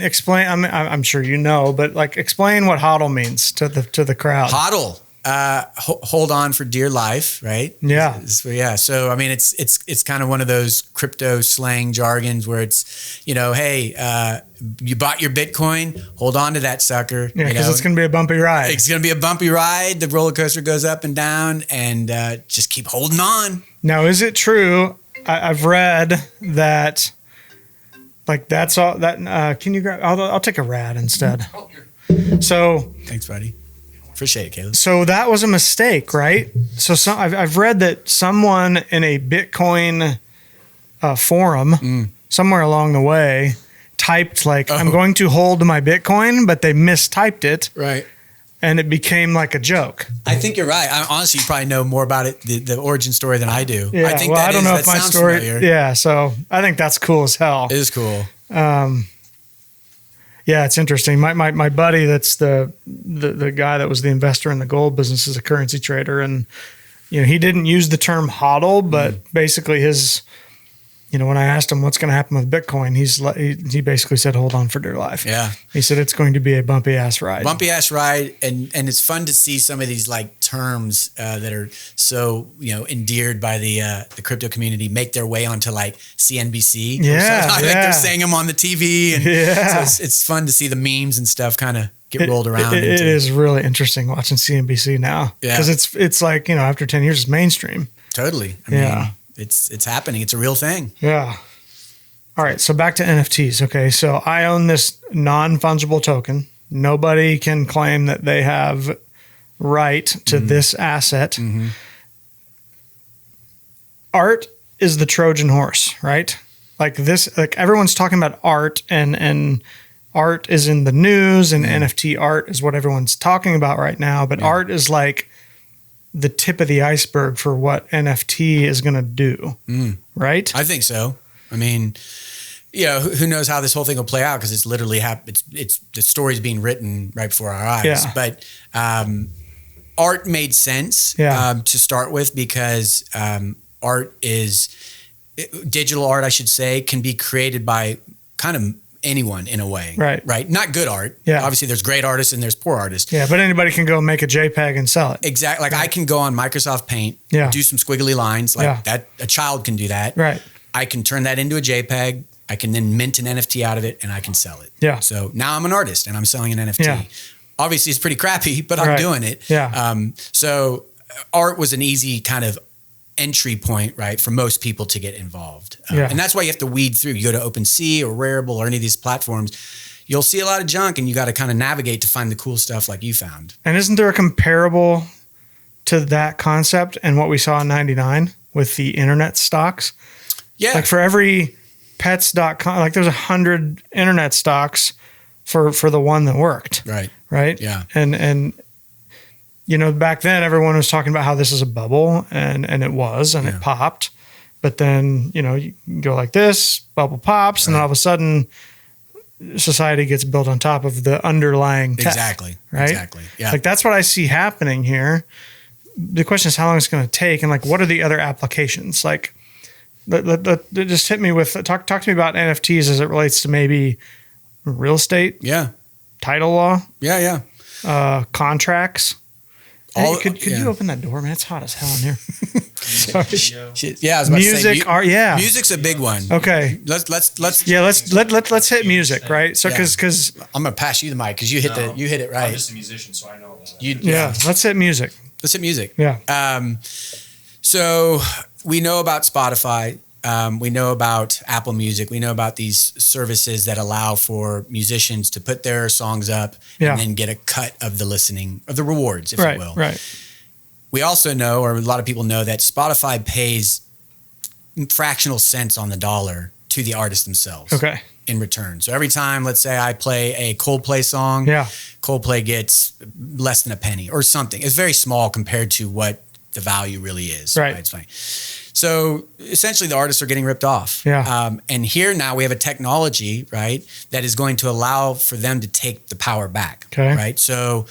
explain. I'm sure you know, but like explain what hodl means to the crowd. Hodl. Hold on for dear life, right? Yeah. Yeah. So, I mean, it's kind of one of those crypto slang jargons where it's, hey, you bought your Bitcoin, hold on to that sucker. Yeah, because it's going to be a bumpy ride. It's going to be a bumpy ride. The roller coaster goes up and down, and just keep holding on. Now, is it true? I've read that, like, that's all that, can you grab, I'll take a rad instead. So. Thanks, buddy. Appreciate it, Caleb. So that was a mistake, right? So I've read that someone in a Bitcoin forum somewhere along the way typed like, I'm going to hold my Bitcoin, but they mistyped it. Right. And it became like a joke. I think you're right. Honestly, you probably know more about it, the origin story than I do. Yeah, I don't know if my story. Familiar. Yeah, so I think that's cool as hell. It is cool. Yeah, it's interesting. My buddy, that's the guy that was the investor in the gold business, is a currency trader, and he didn't use the term hodl, but basically his, when I asked him what's going to happen with Bitcoin, he basically said hold on for dear life. Yeah, he said it's going to be a bumpy ass ride. Bumpy ass ride, and it's fun to see some of these like terms that are so endeared by the crypto community make their way onto like CNBC. Yeah, like they're saying them on the TV, and so it's fun to see the memes and stuff kind of get rolled around. It is really interesting watching CNBC now because it's like after 10 years it's mainstream. Totally. I mean, it's happening. It's a real thing. Yeah. All right. So back to NFTs. Okay. So I own this non-fungible token. Nobody can claim that they have right to this asset. Mm-hmm. Art is the Trojan horse, right? Like everyone's talking about art and art is in the news and NFT art is what everyone's talking about right now. But art is like the tip of the iceberg for what NFT is going to do, right? I think so. I mean, who knows how this whole thing will play out because it's literally it's the story's being written right before our eyes. Yeah. But art made sense to start with because art is digital art, I should say, can be created by kind of anyone in a way, right? Not good art. Yeah. Obviously, there's great artists and there's poor artists. Yeah, but anybody can go make a JPEG and sell it. Exactly. Like I can go on Microsoft Paint, do some squiggly lines, like that. A child can do that. Right. I can turn that into a JPEG. I can then mint an NFT out of it, and I can sell it. Yeah. So now I'm an artist and I'm selling an NFT. Yeah. Obviously, it's pretty crappy, but I'm doing it. Yeah. So art was an easy kind of entry point, right, for most people to get involved. And that's why you have to weed through. You go to OpenSea or Rarible or any of these platforms, you'll see a lot of junk and you got to kind of navigate to find the cool stuff like you found. And isn't there a comparable to that concept and what we saw in 99 with the internet stocks? Yeah. Like for every pets.com, like there's 100 internet stocks for the one that worked. Right. Right. Yeah. And back then everyone was talking about how this is a bubble and it was, and it popped. But then, you go like this, bubble pops, and then all of a sudden society gets built on top of the underlying tech. Exactly. Right? Exactly. Yeah. Like that's what I see happening here. The question is how long it's going to take and like what are the other applications? Like just hit me with talk to me about NFTs as it relates to maybe real estate. Yeah. Title law. Yeah. Contracts. Could you open that door, man? It's hot as hell in here. Sorry. Yeah, I was about music, to say, art. Yeah, music's a big one. Okay, let's hit music, right? So because I'm gonna pass you the mic because you hit it right. I'm just a musician, so I know that. Yeah, let's hit music. Let's hit music. Yeah. So we know about Spotify. We know about Apple Music. We know about these services that allow for musicians to put their songs up and then get a cut of the listening, of the rewards, if you will. Right. We also know, or a lot of people know, that Spotify pays fractional cents on the dollar to the artists themselves. Okay. In return. So every time, let's say I play a Coldplay song, Coldplay gets less than a penny or something. It's very small compared to what the value really is. Right. It's funny. So essentially the artists are getting ripped off. Yeah. And here now we have a technology, right, that is going to allow for them to take the power back. Okay. Right. So,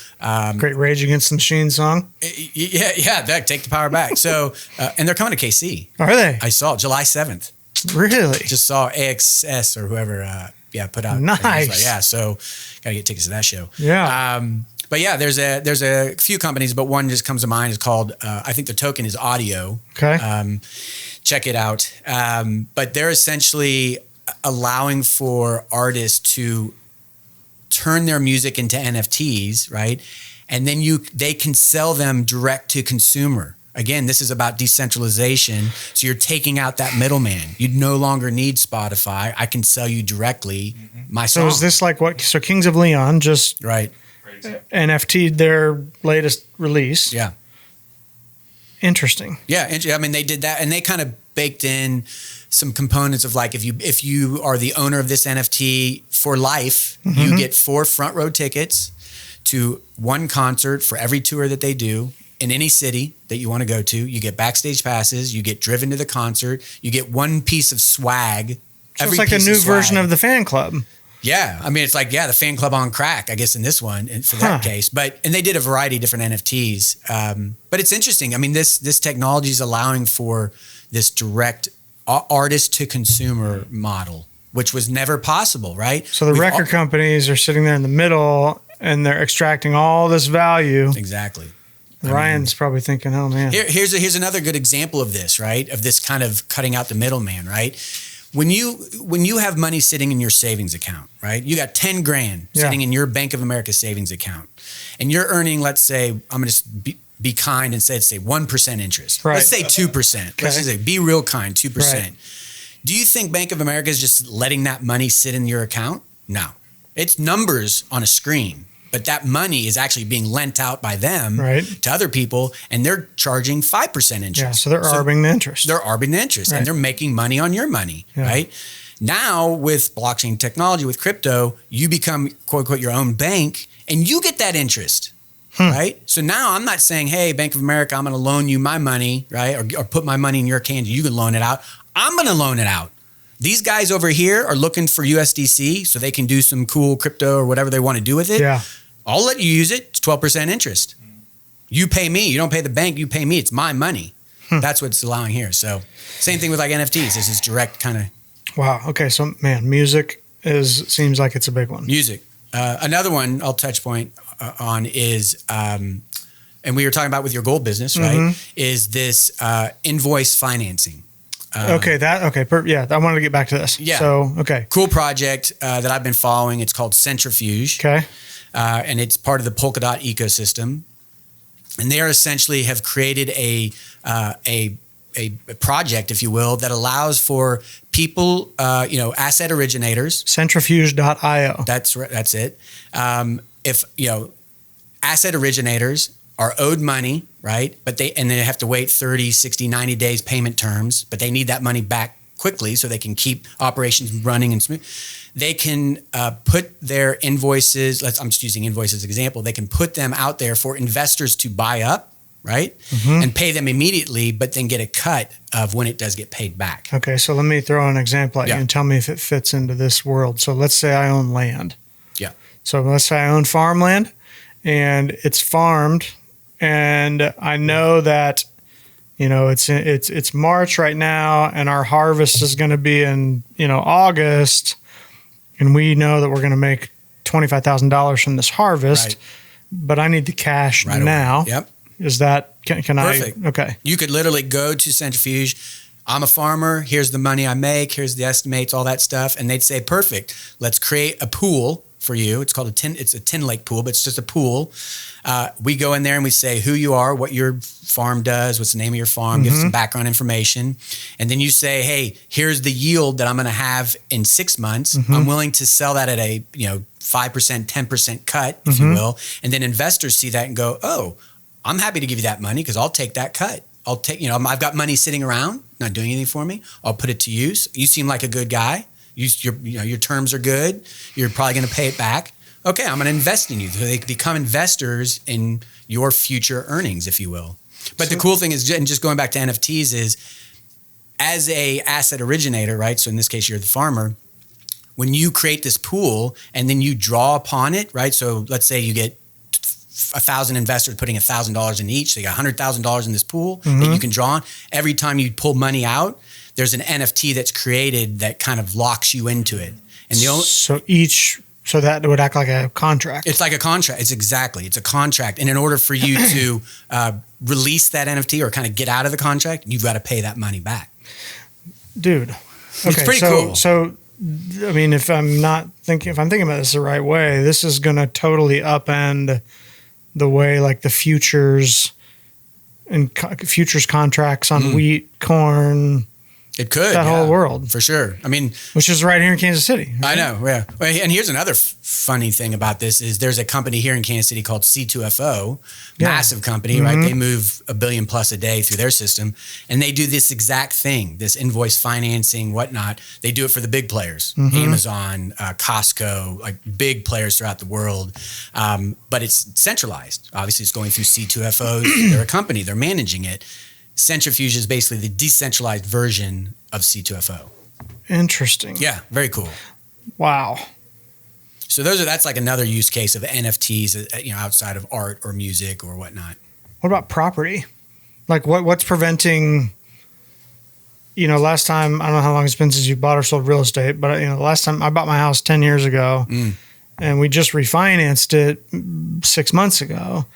Great Rage Against the Machine song. yeah, take the power back. So, and they're coming to KC. Are they? I saw it July 7th. Really? Just saw AXS or whoever, put out. Nice. Yeah. So got to get tickets to that show. Yeah. But yeah, there's a few companies, but one just comes to mind. It's called, I think the token is Audio. Okay. Check it out. But they're essentially allowing for artists to turn their music into NFTs, right? And then they can sell them direct to consumer. Again, this is about decentralization. So you're taking out that middleman. You no longer need Spotify. I can sell you directly my song. So is this like what? So Kings of Leon just right? NFT'd their latest release. Yeah. Interesting. Yeah, I mean, they did that, and they kind of baked in some components of like, if you are the owner of this NFT for life, you get 4 front row tickets to one concert for every tour that they do in any city that you want to go to. You get backstage passes, you get driven to the concert, you get one piece of swag. So it's like a new version of the fan club. Yeah, I mean, it's like, the fan club on crack, I guess, in this one, for that case. And they did a variety of different NFTs. But it's interesting. I mean, this technology is allowing for this direct artist to consumer model, which was never possible, right? So the record companies are sitting there in the middle, and they're extracting all this value. Exactly. Ryan's probably thinking, oh, man. Here's another good example of this, right? Of this kind of cutting out the middleman, right? When you have money sitting in your savings account, right? You got 10 grand sitting in your Bank of America savings account, and you're earning, let's say, I'm going to just be kind and say 1% interest. Right. Let's say 2%. Okay. Let's just say, be real kind, 2%. Right. Do you think Bank of America is just letting that money sit in your account? No. It's numbers on a screen. But that money is actually being lent out by them to other people, and they're charging 5% interest. Yeah, so they're arbing the interest. They're arbing the interest, and they're making money on your money, right? Now, with blockchain technology, with crypto, you become, quote, unquote, your own bank, and you get that interest, right? So now I'm not saying, hey, Bank of America, I'm going to loan you my money, right? Or put my money in your account, you can loan it out. I'm going to loan it out. These guys over here are looking for USDC so they can do some cool crypto or whatever they want to do with it. Yeah. I'll let you use it. It's 12% interest. You pay me. You don't pay the bank. You pay me. It's my money. That's what it's allowing here. So same thing with like NFTs. This is direct kind of. Wow. Okay. So man, music seems like it's a big one. Music. Another one I'll touch point on is, and we were talking about with your gold business, right? Is this invoice financing. I wanted to get back to this. Yeah. So, okay. Cool project that I've been following. It's called Centrifuge. Okay. And it's part of the Polkadot ecosystem. And they essentially have created a project, if you will, that allows for people, asset originators. Centrifuge.io. That's right. That's it. If, asset originators are owed money, right? But they have to wait 30, 60, 90 days payment terms, but they need that money back quickly so they can keep operations running and smooth. They can put their invoices, I'm just using invoices as an example, they can put them out there for investors to buy up, right? And pay them immediately, but then get a cut of when it does get paid back. Okay, so let me throw an example at you and tell me if it fits into this world. So let's say I own land. Yeah. So let's say I own farmland and it's farmed, and I know that it's March right now, and our harvest is going to be in August, and we know that we're going to make $25,000 from this harvest, but I need the cash now. Away. Yep. Is that can Perfect. I? Okay. You could literally go to Centrifuge. I'm a farmer. Here's the money I make. Here's the estimates, all that stuff, and they'd say, perfect. Let's create a pool for you. It's called it's a 10 lake pool, but it's just a pool. We go in there and we say who you are, what your farm does, what's the name of your farm, give some background information. And then you say, hey, here's the yield that I'm going to have in 6 months. I'm willing to sell that at a 5%, 10% cut, if you will. And then investors see that and go, oh, I'm happy to give you that money because I'll take that cut. I'll take, I've got money sitting around, not doing anything for me. I'll put it to use. You seem like a good guy. Your terms are good. You're probably going to pay it back. Okay, I'm going to invest in you. So they become investors in your future earnings, if you will. But the cool thing is, and just going back to NFTs, is as a asset originator, right? So in this case, you're the farmer. When you create this pool and then you draw upon it, right? So let's say you get 1,000 investors putting $1,000 in each. So you got $100,000 in this pool that you can draw on. Every time you pull money out, there's an NFT that's created that kind of locks you into it. And so that would act like a contract. It's like a contract. It's a contract. And in order for you to release that NFT or kind of get out of the contract, you've got to pay that money back. Dude. Okay, it's pretty cool. So, I mean, if I'm thinking about this the right way, this is going to totally upend the way like the futures and futures contracts on wheat, corn. It could. That whole world. For sure. I mean, which is right here in Kansas City. Right? I know. Yeah. And here's another funny thing about this is there's a company here in Kansas City called C2FO, massive company, right? They move $1 billion plus a day through their system. And they do this exact thing, this invoice financing, whatnot. They do it for the big players, Amazon, Costco, like big players throughout the world. But it's centralized. Obviously, it's going through C2FO. They're a company. They're managing it. Centrifuge is basically the decentralized version of C2FO. Interesting. Yeah, very cool. Wow. So that's like another use case of NFTs, outside of art or music or whatnot. What about property? Like what's preventing? Last time, I don't know how long it's been since you bought or sold real estate, but the last time I bought my house 10 years ago, and we just refinanced it 6 months ago.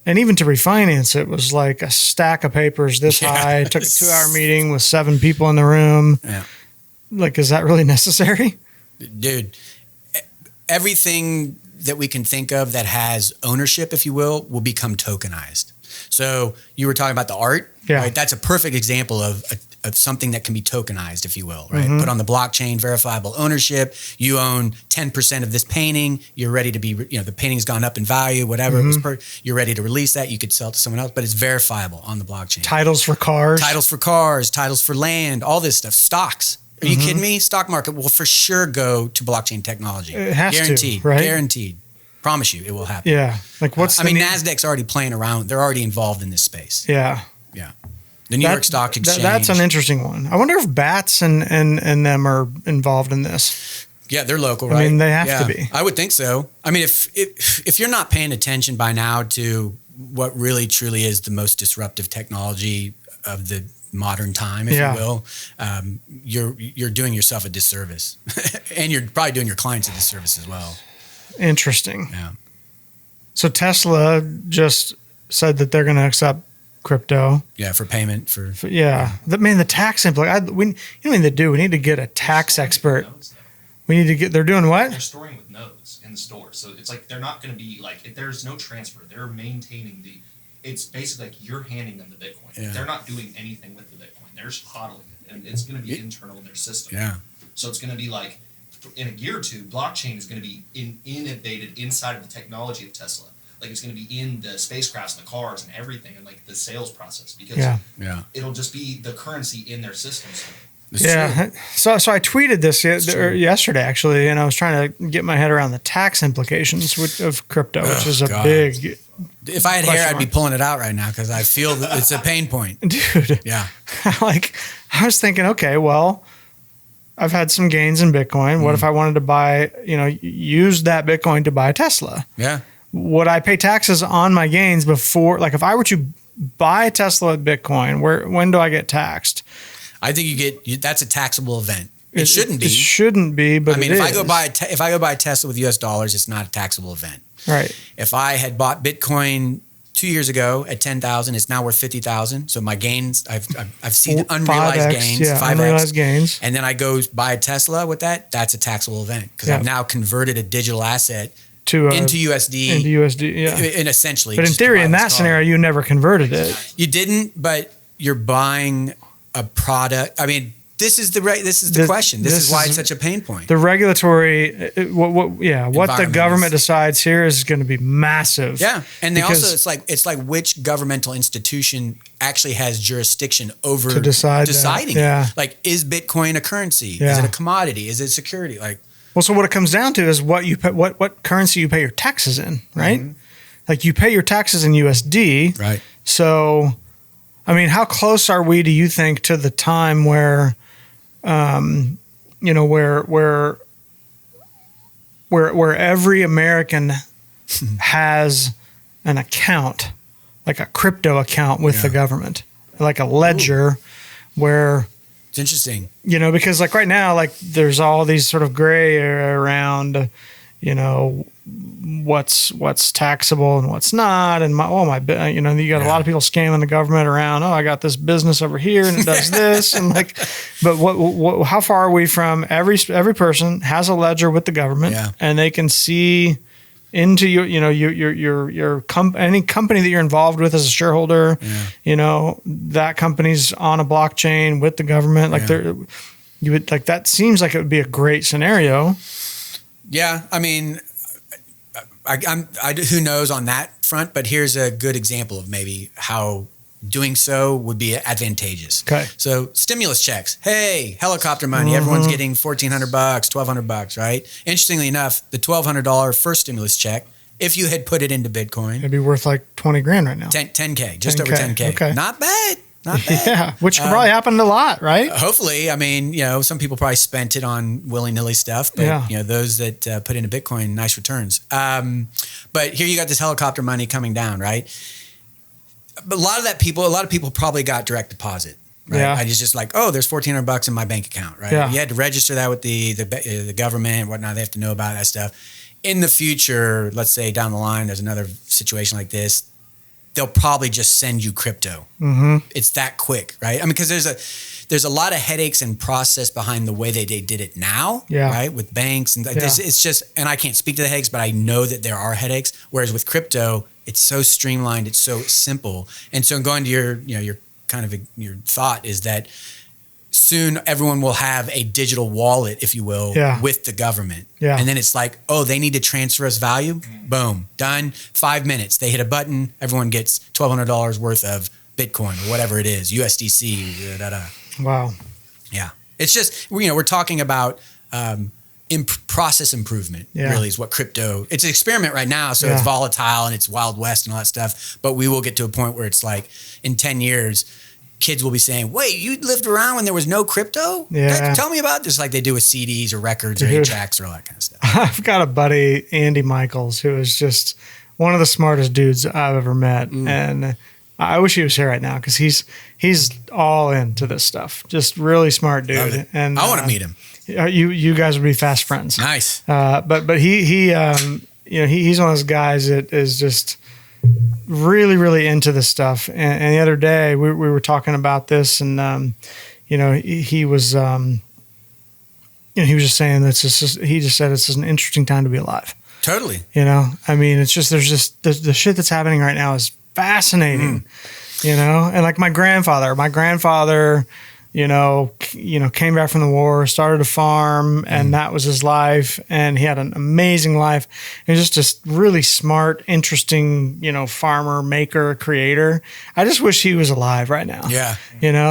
And even to refinance it was like a stack of papers this high. It took a 2-hour meeting with 7 people in the room. Yeah. Like, is that really necessary? Dude, everything that we can think of that has ownership, if you will become tokenized. So you were talking about the art, right? That's a perfect example of something that can be tokenized, if you will, right? Put on the blockchain, verifiable ownership. You own 10% of this painting. You're ready to be, the painting's gone up in value, whatever. It was you're ready to release that. You could sell it to someone else, but it's verifiable on the blockchain. Titles for cars, titles for land, all this stuff. Stocks. Are you kidding me? Stock market will for sure go to blockchain technology. It has Guaranteed, to, right? Guaranteed. Promise you, it will happen. Yeah. Like NASDAQ's already playing around. They're already involved in this space. Yeah. Yeah. The New York Stock Exchange. That's an interesting one. I wonder if BATS and them are involved in this. Yeah, they're local, right? I mean, they have to be. I would think so. I mean, if you're not paying attention by now to what really truly is the most disruptive technology of the modern time, if you will, you're doing yourself a disservice, and you're probably doing your clients a disservice as well. Interesting. Yeah. So Tesla just said that they're going to accept crypto. Yeah, for payment for the tax implication. We need to get a tax expert. We need to get. They're doing what? They're storing with nodes in the store, so it's like they're not going to be like if there's no transfer. They're maintaining the. It's basically like you're handing them the Bitcoin. Yeah. They're not doing anything with the Bitcoin. They're just hodling it, and it's going to be internal in their system. Yeah. So it's going to be like in a year or two, blockchain is going to be innovated inside of the technology of Tesla. Like it's going to be in the spacecrafts and the cars and everything, and like the sales process because it'll just be the currency in their systems. So I tweeted this yesterday actually, and I was trying to get my head around the tax implications of crypto, which is a big. If I had hair, I'd be pulling it out right now because I feel that it's a pain point, dude. Yeah. I was thinking, okay, well, I've had some gains in Bitcoin. What if I wanted to buy, use that Bitcoin to buy a Tesla? Yeah. Would I pay taxes on my gains before? Like, if I were to buy a Tesla with Bitcoin, when do I get taxed? I think that's a taxable event. It shouldn't be. It shouldn't be, but if I go buy a Tesla with US dollars, it's not a taxable event. Right. If I had bought Bitcoin 2 years ago at 10,000, it's now worth 50,000. So my gains, I've seen unrealized gains, 5x. Unrealized gains. And then I go buy a Tesla with that. That's a taxable event because I've now converted a digital asset into USD. Into USD, yeah. And essentially. But in theory, in that scenario, you never converted it. You didn't, but you're buying a product. I mean, this is the question. This is why it's such a pain point. The regulatory, what the government decides here is going to be massive. Yeah, and it's like which governmental institution actually has jurisdiction over deciding. Yeah. Like, is Bitcoin a currency? Yeah. Is it a commodity? Is it security? Like, well, so what it comes down to is what you pay, what currency you pay your taxes in, right? Like you pay your taxes in USD, right? So I mean, how close are we, do you think, to the time where, where every American has an account, like a crypto account with the government, like a ledger where it's interesting, because like right now, like there's all these sort of gray area around, what's taxable and what's not. And you got a lot of people scamming the government around. Oh, I got this business over here and it does this. And like, but how far are we from every person has a ledger with the government and they can see into any company that you're involved with as a shareholder, that company's on a blockchain with the government. Like you would like, that seems like it would be a great scenario. Yeah. I mean, who knows on that front, but here's a good example of maybe how doing so would be advantageous. Okay. So stimulus checks. Hey, helicopter money. Everyone's getting $1,400, $1,200, right? Interestingly enough, the $1,200 first stimulus check, if you had put it into Bitcoin, it'd be worth like 20 grand right now. 10K, just over 10K. Okay. Not bad. Not bad. Yeah, which could probably happen a lot, right? Hopefully. I mean, some people probably spent it on willy-nilly stuff, but those that put into Bitcoin, nice returns. But here you got this helicopter money coming down, right? But a lot of people probably got direct deposit, right? Yeah. I just like, oh, there's $1,400 in my bank account, right? Yeah. You had to register that with the government and whatnot. They have to know about that stuff. In the future, let's say down the line, there's another situation like this. They'll probably just send you crypto. Mm-hmm. It's that quick, right? I mean, because there's a lot of headaches and process behind the way they did it now, right? With banks and it's just, and I can't speak to the headaches, but I know that there are headaches. Whereas with crypto, it's so streamlined, it's so simple. And so going to your kind of your thought is that soon everyone will have a digital wallet, if you will, with the government. Yeah. And then it's like, oh, they need to transfer us value. Boom, done. 5 minutes. They hit a button. Everyone gets $1,200 worth of Bitcoin or whatever it is, USDC. Wow. Yeah. It's just, we're talking about process improvement, really, is what crypto, it's an experiment right now. So it's volatile and it's Wild West and all that stuff. But we will get to a point where it's like in 10 years, kids will be saying, wait, you lived around when there was no crypto? Yeah. Tell me about this, like they do with CDs or records or 8-tracks or all that kind of stuff. I've got a buddy, Andy Michaels, who is just one of the smartest dudes I've ever met. And I wish he was here right now because he's all into this stuff. Just really smart dude. And I want to meet him. You guys would be fast friends. Nice. But he's one of those guys that is just really, really into this stuff. And the other day we were talking about this, and he was just saying that he just said it's just an interesting time to be alive. Totally. I mean, it's just there's just the shit that's happening right now is fascinating. And like my grandfather, came back from the war, started a farm, and that was his life. And he had an amazing life. And just really smart, interesting, farmer, maker, creator. I just wish he was alive right now. Yeah.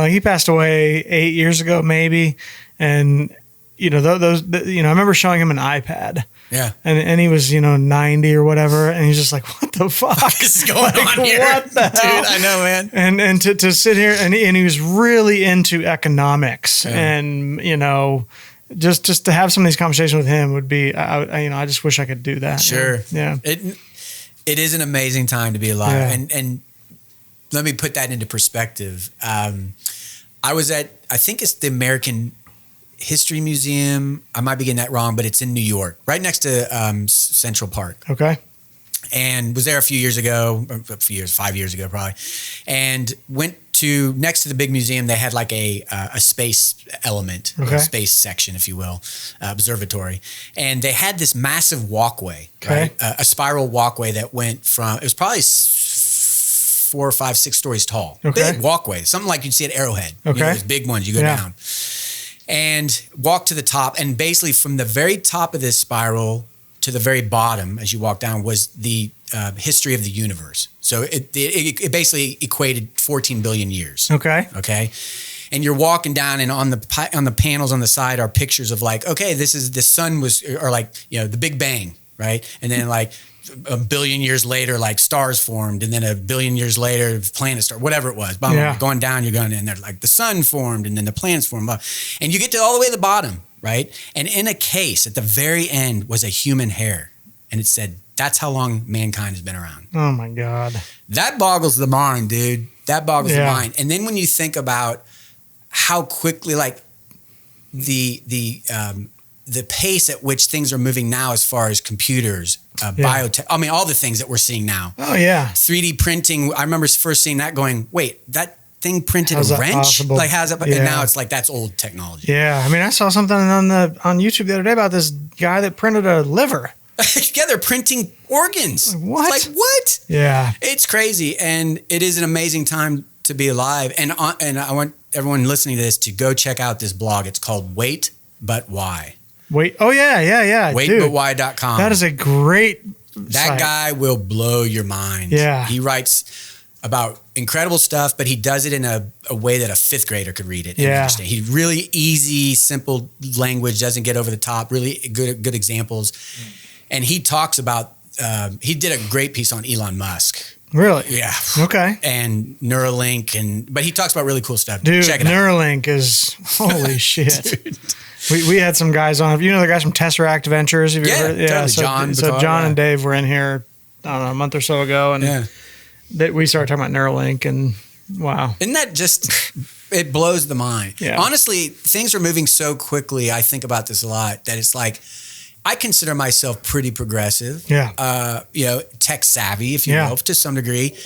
He passed away 8 years ago, maybe. And, I remember showing him an iPad. Yeah. And he was, 90 or whatever. And he's just like, what the fuck? What is going on here? What the hell? Dude, I know, man. And to sit here, and he was really into economics. And, just to have some of these conversations with him would be, I just wish I could do that. Sure. Yeah. It is an amazing time to be alive. Yeah. And let me put that into perspective. I was I think it's the American History Museum. I might be getting that wrong, but it's in New York, right next to Central Park. Okay. And was there 5 years ago probably, and went to next to the big museum. They had like a space element, a space section, if you will, observatory, and they had this massive walkway, right? A spiral walkway that went from, it was probably 4 or 5, 6 stories tall. Big walkway, something like you'd see at Arrowhead. Those big ones, you go down. And walk to the top, and basically from the very top of this spiral to the very bottom, as you walk down, was the history of the universe. So it basically equated 14 billion years. Okay. And you're walking down, and on the panels on the side are pictures of like, okay, the sun was, or like, the Big Bang, right? And then like a billion years later, like stars formed, and then a billion years later, planets start, whatever it was. Going down, you're going in there, like the sun formed, and then the planets formed, and you get to all the way to the bottom, right? And in a case at the very end was a human hair, and it said, "That's how long mankind has been around." Oh my God, that boggles the mind, dude. That boggles the mind. And then when you think about how quickly, like the pace at which things are moving now, as far as computers, biotech, I mean, all the things that we're seeing now. Oh yeah. 3D printing. I remember first seeing that going, wait, that thing printed a wrench? Possible? Like how's that? And now it's like, that's old technology. Yeah. I mean, I saw something on YouTube the other day about this guy that printed a liver. Yeah, they're printing organs. What? Like what? Yeah. It's crazy. And it is an amazing time to be alive. And I want everyone listening to this to go check out this blog. It's called Wait But Why. Oh yeah. Waitbutwhy.com. That is a great That site. guy will blow your mind. Yeah. He writes about incredible stuff, but he does it in a way that a fifth grader could read it and understand. He really easy, simple language, doesn't get over the top, really good examples. And he talks about, he did a great piece on Elon Musk. Really? Yeah. Okay. And Neuralink, but he talks about really cool stuff. Dude, check it Neuralink is, holy shit. We had some guys on, you know, the guys from Tesseract Ventures. Have you ever, totally. So John and Dave were in here, I don't know, a month or so ago, and we started talking about Neuralink, and wow. Isn't that just, it blows the mind. Yeah. Honestly, things are moving so quickly. I think about this a lot, that it's like, I consider myself pretty progressive. Yeah. Tech savvy, if you will, to some degree.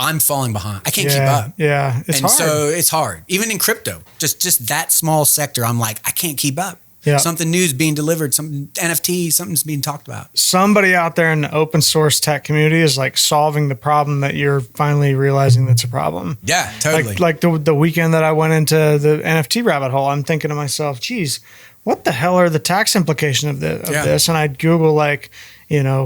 I'm falling behind. I can't keep up. Yeah. It's hard. So it's hard. Even in crypto, just that small sector, I'm like, I can't keep up. Yeah. Something new is being delivered, some NFT, something's being talked about. Somebody out there in the open source tech community is like solving the problem that you're finally realizing that's a problem. Yeah, totally. Like the weekend that I went into the NFT rabbit hole, I'm thinking to myself, geez, what the hell are the tax implications of this? And I'd Google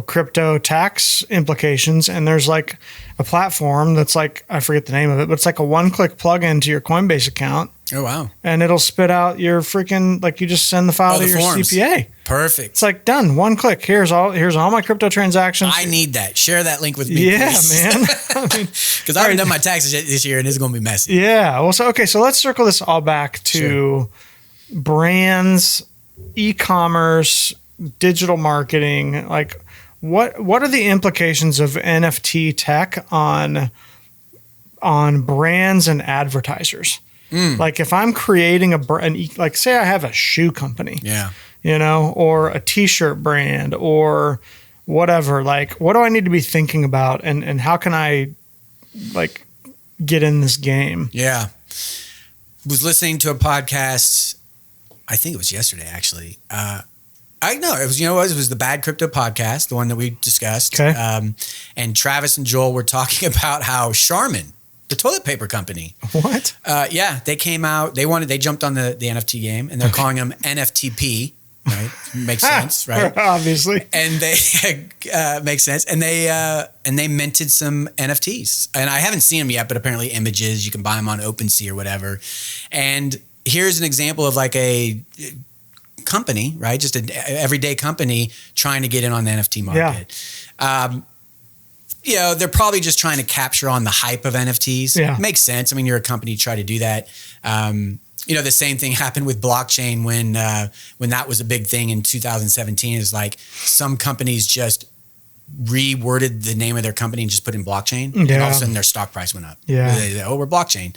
crypto tax implications, and there's like a platform that's like, I forget the name of it, but it's like a one-click plugin to your Coinbase account. Oh, wow. And it'll spit out your freaking, like, you just send the file to your forms. CPA. Perfect. It's like done, one click. Here's all my crypto transactions. I need that. Share that link with me, please. Man. Because I haven't done my taxes yet this year, and it's going to be messy. Yeah. Well, so let's circle this all back to brands, e-commerce, digital marketing. Like, what are the implications of NFT tech on brands and advertisers? Like, if I'm creating like, say I have a shoe company, or a t-shirt brand or whatever, like, what do I need to be thinking about, and how can I, like, get in this game? Yeah. Was listening to a podcast, I think it was yesterday, actually. It was the Bad Crypto podcast, the one that we discussed. Okay. And Travis and Joel were talking about how Charmin, the toilet paper company. What? They came out. They jumped on the NFT game, and they're calling them NFTP. Right, makes sense, right? Obviously. And they makes sense. And they minted some NFTs, and I haven't seen them yet, but apparently images, you can buy them on OpenSea or whatever. And here's an example of like a company, right? Just an everyday company trying to get in on the NFT market. They're probably just trying to capture on the hype of NFTs. Yeah. Makes sense. I mean, you're a company, try to do that. The same thing happened with blockchain when that was a big thing in 2017. Is like some companies just reworded the name of their company and just put in blockchain, and all of a sudden their stock price went up. Yeah. We're blockchain.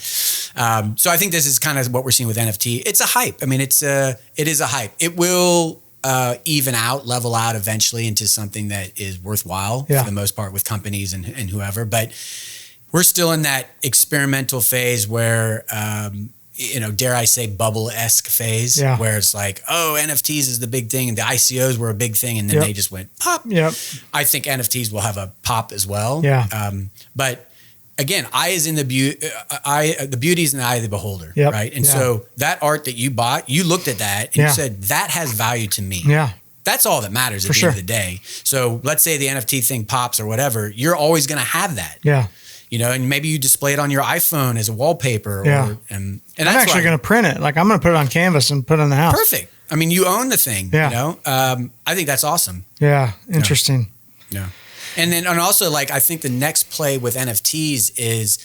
So I think this is kind of what we're seeing with NFT. It's a hype. I mean, it is a hype. It will even out, level out eventually into something that is worthwhile for the most part with companies and whoever. But we're still in that experimental phase where, dare I say, bubble-esque phase, where it's like, NFTs is the big thing, and the ICOs were a big thing, and then they just went pop. Yep. I think NFTs will have a pop as well. Yeah. But again, the beauty is in the eye of the beholder, right? And so that art that you bought, you looked at that and you said, that has value to me. Yeah. That's all that matters at the end of the day. So let's say the NFT thing pops or whatever, you're always going to have that. Yeah. And maybe you display it on your iPhone as a wallpaper. And I'm actually going to print it. Like, I'm going to put it on canvas and put it in the house. Perfect. I mean, you own the thing. Yeah. I think that's awesome. Yeah. Interesting. Yeah. And also like, I think the next play with NFTs is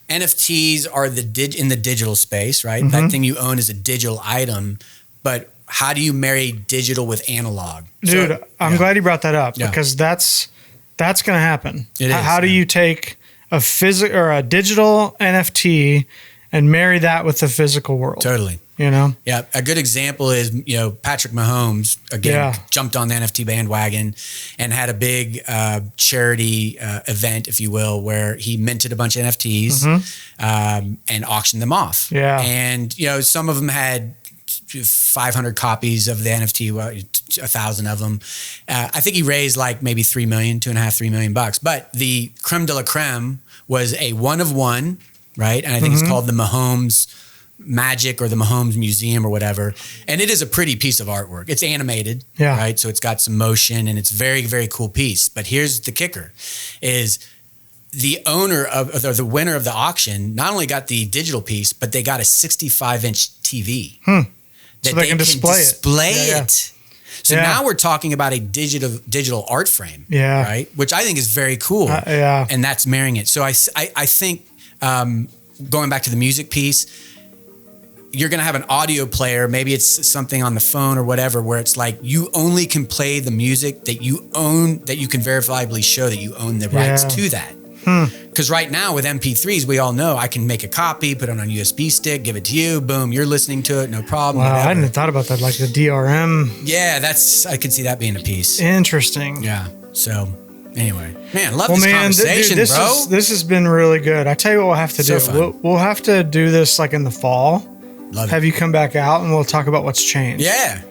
NFTs are in the digital space, right? Mm-hmm. That thing you own is a digital item, but how do you marry digital with analog? Dude, I'm glad you brought that up because that's going to happen. It is, how do you take a digital NFT and marry that with the physical world? Totally. You know? Yeah. A good example is, Patrick Mahomes, again, jumped on the NFT bandwagon and had a big charity event, if you will, where he minted a bunch of NFTs and auctioned them off. Yeah. And, some of them had 500 copies of the NFT, 1,000 of them. I think he raised like maybe $3 million, $3 million. But the creme de la creme was a one of one, right? And I think it's called the Mahomes Magic or the Mahomes Museum or whatever. And it is a pretty piece of artwork. It's animated, right? So it's got some motion and it's very, very cool piece. But here's the kicker is the owner of the winner of the auction not only got the digital piece, but they got a 65-inch TV that so they can display it. So now we're talking about a digital art frame, right? Which I think is very cool. And that's marrying it. So I think going back to the music piece, you're going to have an audio player. Maybe it's something on the phone or whatever, where it's like you only can play the music that you own, that you can verifiably show that you own the rights to that. Because right now with MP3s, we all know I can make a copy, put it on a USB stick, give it to you. Boom, you're listening to it, no problem. Wow, I hadn't thought about that, like the DRM. Yeah, I can see that being a piece. Interesting. Yeah. So anyway, man, love this conversation, bro. This has been really good. I tell you what we'll have to do. We'll have to do this like in the fall. Love have it. you come back out and we'll talk about what's changed. Yeah.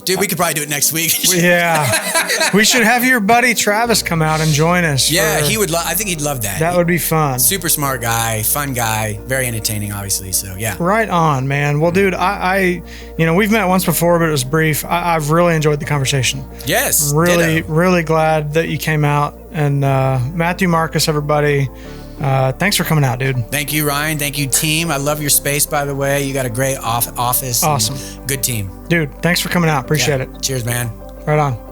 Dude, we could probably do it next week. Yeah. We should have your buddy Travis come out and join us. Yeah, he would. I think he'd love that. That would be fun. Super smart guy, fun guy, very entertaining, obviously. So yeah. Right on, man. Well, dude, I we've met once before, but it was brief. I've really enjoyed the conversation. Yes. Really glad that you came out. And Matthew, Marcus, everybody, thanks for coming out, dude. Thank you, Ryan. Thank you, team. I love your space, by the way. You got a great office. Awesome. Good team. Dude, thanks for coming out. Appreciate it. Cheers, man. Right on.